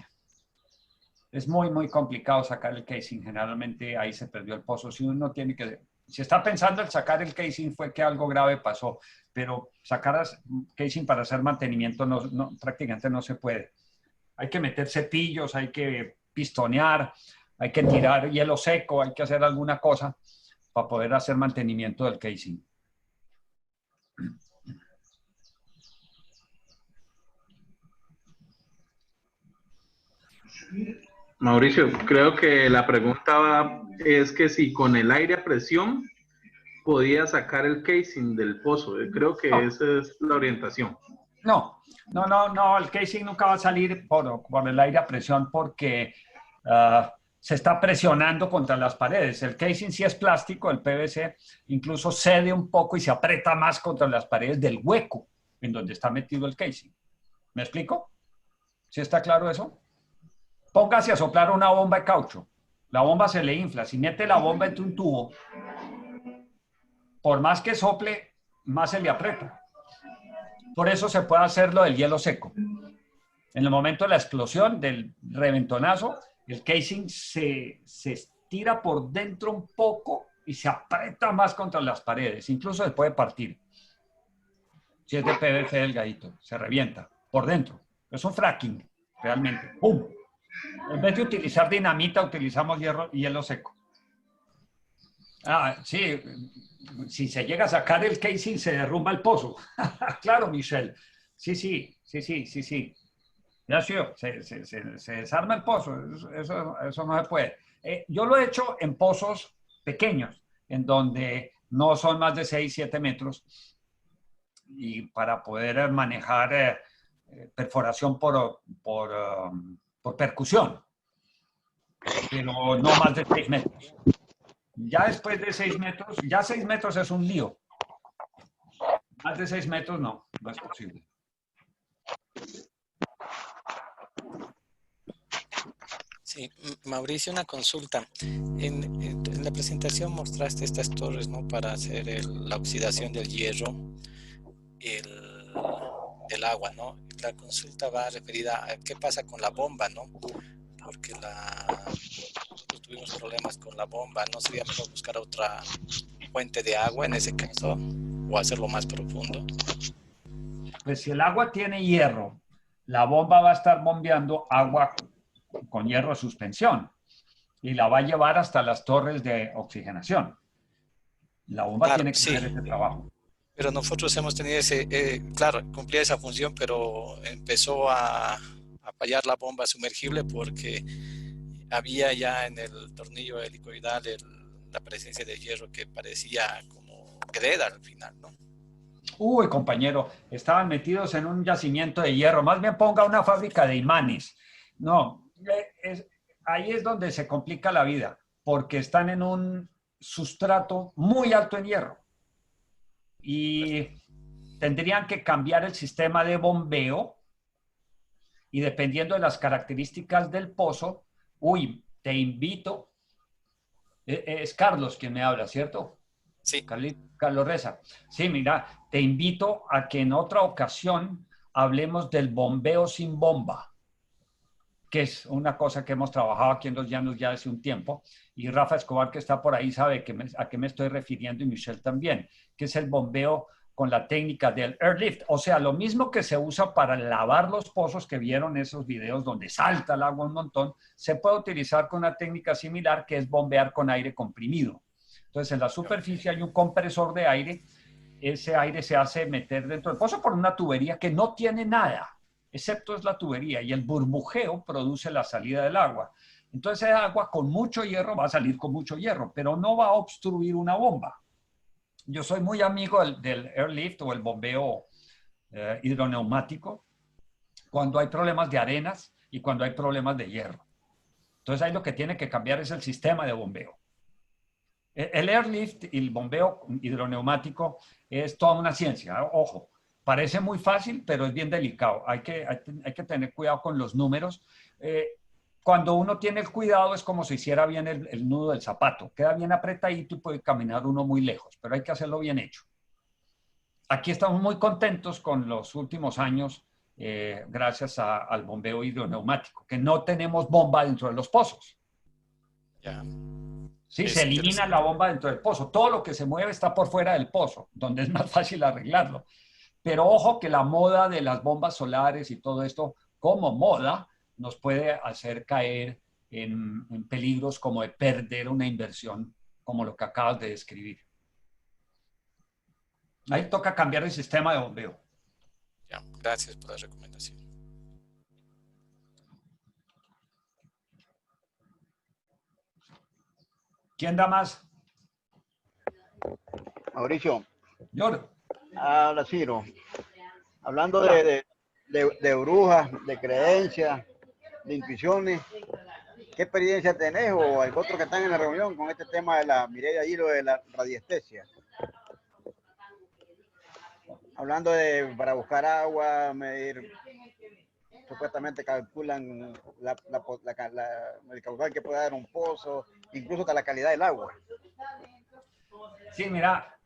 Es muy, muy complicado sacar el casing. Generalmente ahí se perdió el pozo. Si está pensando en sacar el casing fue que algo grave pasó, pero sacar casing para hacer mantenimiento prácticamente no se puede. Hay que meter cepillos, hay que pistonear, hay que tirar hielo seco, hay que hacer alguna cosa para poder hacer mantenimiento del casing. Mauricio, creo que la pregunta es que si con el aire a presión podía sacar el casing del pozo. Creo que esa es la orientación. No, el casing nunca va a salir por el aire a presión porque se está presionando contra las paredes. El casing sí es plástico, el PVC incluso cede un poco y se aprieta más contra las paredes del hueco en donde está metido el casing. ¿Me explico? ¿Sí está claro eso? Póngase a soplar una bomba de caucho. La bomba se le infla. Si mete la bomba entre un tubo, por más que sople, más se le aprieta. Por eso se puede hacer lo del hielo seco. En el momento de la explosión, del reventonazo, el casing se estira por dentro un poco y se aprieta más contra las paredes. Incluso se puede partir. Si es de PVC delgadito, se revienta por dentro. Es un fracking, realmente. ¡Pum! En vez de utilizar dinamita, utilizamos hielo seco. Sí, si se llega a sacar el casing, se derrumba el pozo. Claro, Michelle. Sí. Ya sí, se desarma el pozo. Eso no se puede. Yo lo he hecho en pozos pequeños, en donde no son más de 6, 7 metros. Y para poder manejar perforación por percusión. Pero no más de 6 metros. Ya después de 6 metros, ya 6 metros es un lío. Más de 6 metros no es posible. Sí, Mauricio, una consulta. En la presentación mostraste estas torres, ¿no? Para hacer la oxidación del hierro, del agua, ¿no? La consulta va referida a qué pasa con la bomba, ¿no? Porque nosotros tuvimos problemas con la bomba. ¿No sería mejor buscar otra fuente de agua en ese caso o hacerlo más profundo? Pues si el agua tiene hierro la bomba va a estar bombeando agua con hierro de suspensión y la va a llevar hasta las torres de oxigenación. La bomba Claro, tiene que sí. hacer ese trabajo. Pero nosotros hemos tenido claro, cumplía esa función, pero empezó a fallar la bomba sumergible porque había ya en el tornillo helicoidal la presencia de hierro que parecía como greda al final, ¿no? Uy, compañero, estaban metidos en un yacimiento de hierro. Más bien ponga una fábrica de imanes. No, ahí es donde se complica la vida, porque están en un sustrato muy alto en hierro. Y tendrían que cambiar el sistema de bombeo y dependiendo de las características del pozo, te invito, es Carlos quien me habla, ¿cierto? Sí. Carlos Reza. Sí, mira, te invito a que en otra ocasión hablemos del bombeo sin bomba, que es una cosa que hemos trabajado aquí en Los Llanos ya hace un tiempo, y Rafa Escobar, que está por ahí, sabe a qué me estoy refiriendo, y Michelle también, que es el bombeo con la técnica del airlift, o sea, lo mismo que se usa para lavar los pozos que vieron esos videos donde salta el agua un montón, se puede utilizar con una técnica similar que es bombear con aire comprimido. Entonces, en la superficie hay un compresor de aire, ese aire se hace meter dentro del pozo por una tubería que no tiene nada, excepto es la tubería, y el burbujeo produce la salida del agua. Entonces, el agua con mucho hierro va a salir con mucho hierro, pero no va a obstruir una bomba. Yo soy muy amigo del airlift o el bombeo hidroneumático cuando hay problemas de arenas y cuando hay problemas de hierro. Entonces, ahí lo que tiene que cambiar es el sistema de bombeo. El airlift y el bombeo hidroneumático es toda una ciencia. Ojo, parece muy fácil, pero es bien delicado. Hay que tener cuidado con los números. Cuando uno tiene el cuidado es como si hiciera bien el nudo del zapato. Queda bien apretadito y puede caminar uno muy lejos, pero hay que hacerlo bien hecho. Aquí estamos muy contentos con los últimos años, gracias al bombeo hidroneumático, que no tenemos bomba dentro de los pozos. Ya. Sí, se elimina la bomba dentro del pozo. Todo lo que se mueve está por fuera del pozo, donde es más fácil arreglarlo. Pero ojo que la moda de las bombas solares y todo esto, como moda, nos puede hacer caer en peligros como de perder una inversión, como lo que acabas de describir. Ahí toca cambiar el sistema de bombeo. Ya, gracias por la recomendación. ¿Quién da más? Mauricio. Yo. Habla Ciro. Hablando de brujas, de creencias, de intuiciones, ¿qué experiencia tenés o hay otros que están en la reunión con este tema de la Mireya Hilo de la radiestesia? Hablando de para buscar agua, medir, supuestamente calculan el caudal que puede dar un pozo, incluso hasta la calidad del agua. Sí, mira,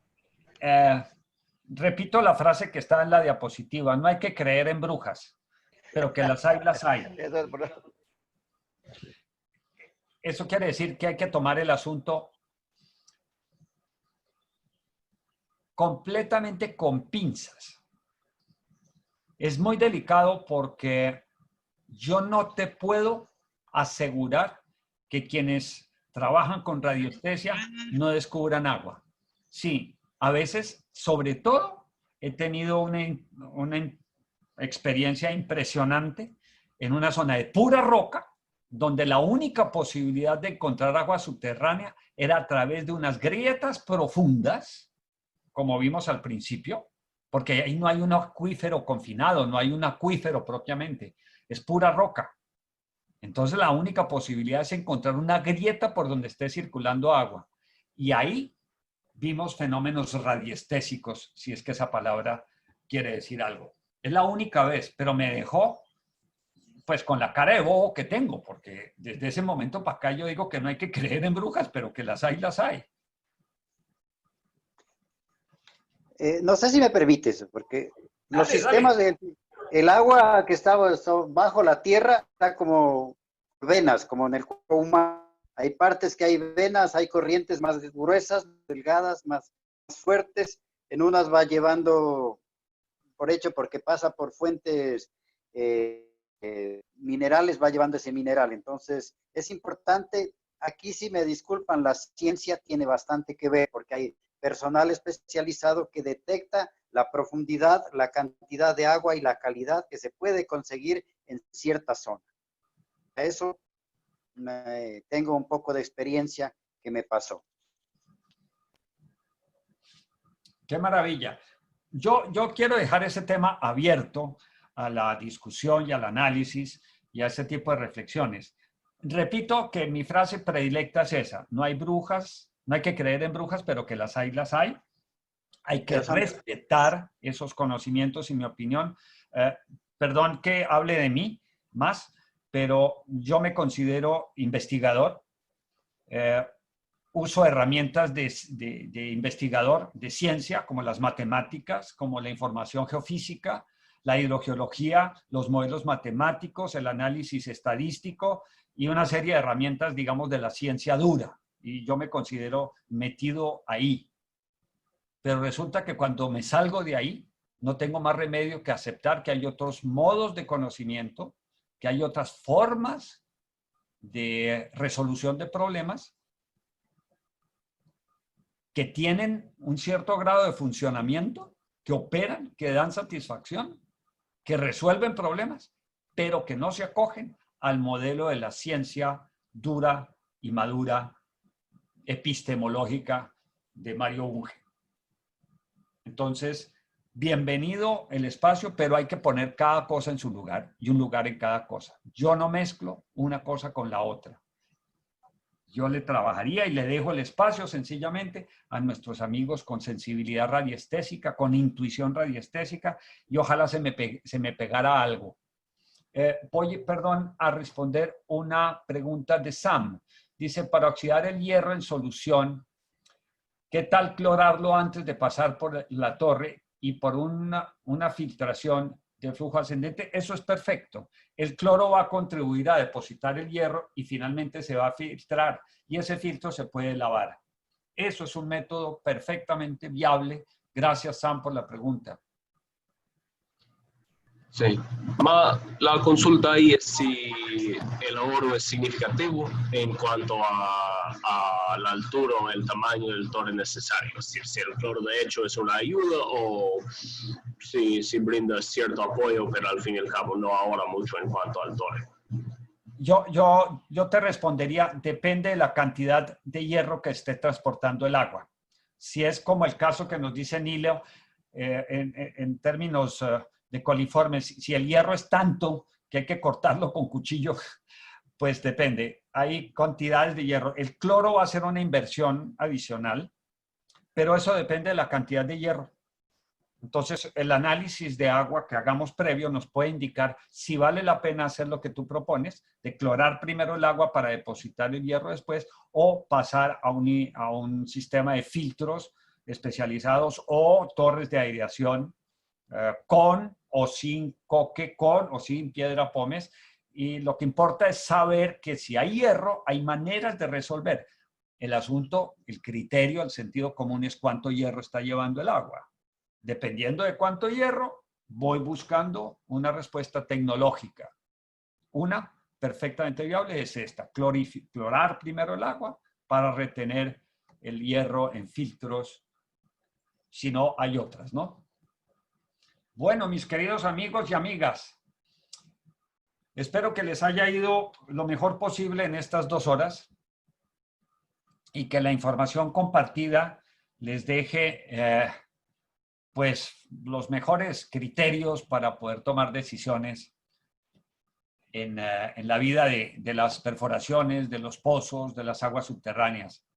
repito la frase que está en la diapositiva, no hay que creer en brujas, pero que las hay, las hay. Eso quiere decir que hay que tomar el asunto completamente con pinzas. Es muy delicado porque yo no te puedo asegurar que quienes trabajan con radiestesia no descubran agua. Sí, a veces, sobre todo, he tenido una experiencia impresionante en una zona de pura roca, donde la única posibilidad de encontrar agua subterránea era a través de unas grietas profundas, como vimos al principio, porque ahí no hay un acuífero confinado, no hay un acuífero propiamente, es pura roca. Entonces la única posibilidad es encontrar una grieta por donde esté circulando agua. Y ahí vimos fenómenos radiestésicos, si es que esa palabra quiere decir algo. Es la única vez, pero me dejó pues con la cara de bobo que tengo, porque desde ese momento para acá yo digo que no hay que creer en brujas, pero que las hay, las hay. No sé si me permites, porque los Dale, sistemas dale. el agua que está bajo la tierra está como venas, como en el cuerpo humano. Hay partes que hay venas, hay corrientes más gruesas, delgadas, más fuertes. En unas va llevando por hecho porque pasa por fuentes minerales va llevando ese mineral. Entonces, es importante, aquí sí me disculpan, la ciencia tiene bastante que ver, porque hay personal especializado que detecta la profundidad, la cantidad de agua y la calidad que se puede conseguir en cierta zona. A eso tengo un poco de experiencia que me pasó. Qué maravilla. Yo quiero dejar ese tema abierto a la discusión y al análisis y a ese tipo de reflexiones. Repito que mi frase predilecta es esa: no hay brujas, no hay que creer en brujas, pero que las hay, las hay. Hay que respetar esos conocimientos y mi opinión. Perdón que hable de mí más, pero yo me considero investigador. Uso herramientas de investigador de ciencia, como las matemáticas, como la información geofísica, la hidrogeología, los modelos matemáticos, el análisis estadístico y una serie de herramientas, digamos, de la ciencia dura. Y yo me considero metido ahí. Pero resulta que cuando me salgo de ahí, no tengo más remedio que aceptar que hay otros modos de conocimiento, que hay otras formas de resolución de problemas que tienen un cierto grado de funcionamiento, que operan, que dan satisfacción, que resuelven problemas, pero que no se acogen al modelo de la ciencia dura y madura epistemológica de Mario Bunge. Entonces, bienvenido el espacio, pero hay que poner cada cosa en su lugar y un lugar en cada cosa. Yo no mezclo una cosa con la otra. Yo le trabajaría y le dejo el espacio sencillamente a nuestros amigos con sensibilidad radiestésica, con intuición radiestésica, y ojalá se me pegara algo. Voy, perdón, a responder una pregunta de Sam. Dice, para oxidar el hierro en solución, ¿qué tal clorarlo antes de pasar por la torre y por una filtración de flujo ascendente? Eso es perfecto. El cloro va a contribuir a depositar el hierro y finalmente se va a filtrar y ese filtro se puede lavar. Eso es un método perfectamente viable. Gracias, Sam, por la pregunta. Sí, ma la consulta ahí es si el ahorro es significativo en cuanto a la altura o el tamaño del torre necesario. Es decir, si el cloro de hecho es una ayuda o si brinda cierto apoyo, pero al fin y al cabo no ahorra mucho en cuanto al torre. Yo te respondería, depende de la cantidad de hierro que esté transportando el agua. Si es como el caso que nos dice Nilo, en términos de coliformes, si el hierro es tanto que hay que cortarlo con cuchillo, pues depende. Hay cantidades de hierro. El cloro va a ser una inversión adicional, pero eso depende de la cantidad de hierro. Entonces, el análisis de agua que hagamos previo nos puede indicar si vale la pena hacer lo que tú propones, de clorar primero el agua para depositar el hierro después, o pasar a un sistema de filtros especializados o torres de aireación con o sin coque, con o sin piedra pómez. Y lo que importa es saber que si hay hierro, hay maneras de resolver. El asunto, el criterio, el sentido común es cuánto hierro está llevando el agua. Dependiendo de cuánto hierro, voy buscando una respuesta tecnológica. Una perfectamente viable es esta: clorar primero el agua para retener el hierro en filtros. Si no, hay otras, ¿no? Bueno, mis queridos amigos y amigas, espero que les haya ido lo mejor posible en estas 2 horas y que la información compartida les deje pues los mejores criterios para poder tomar decisiones en la vida de las perforaciones, de los pozos, de las aguas subterráneas.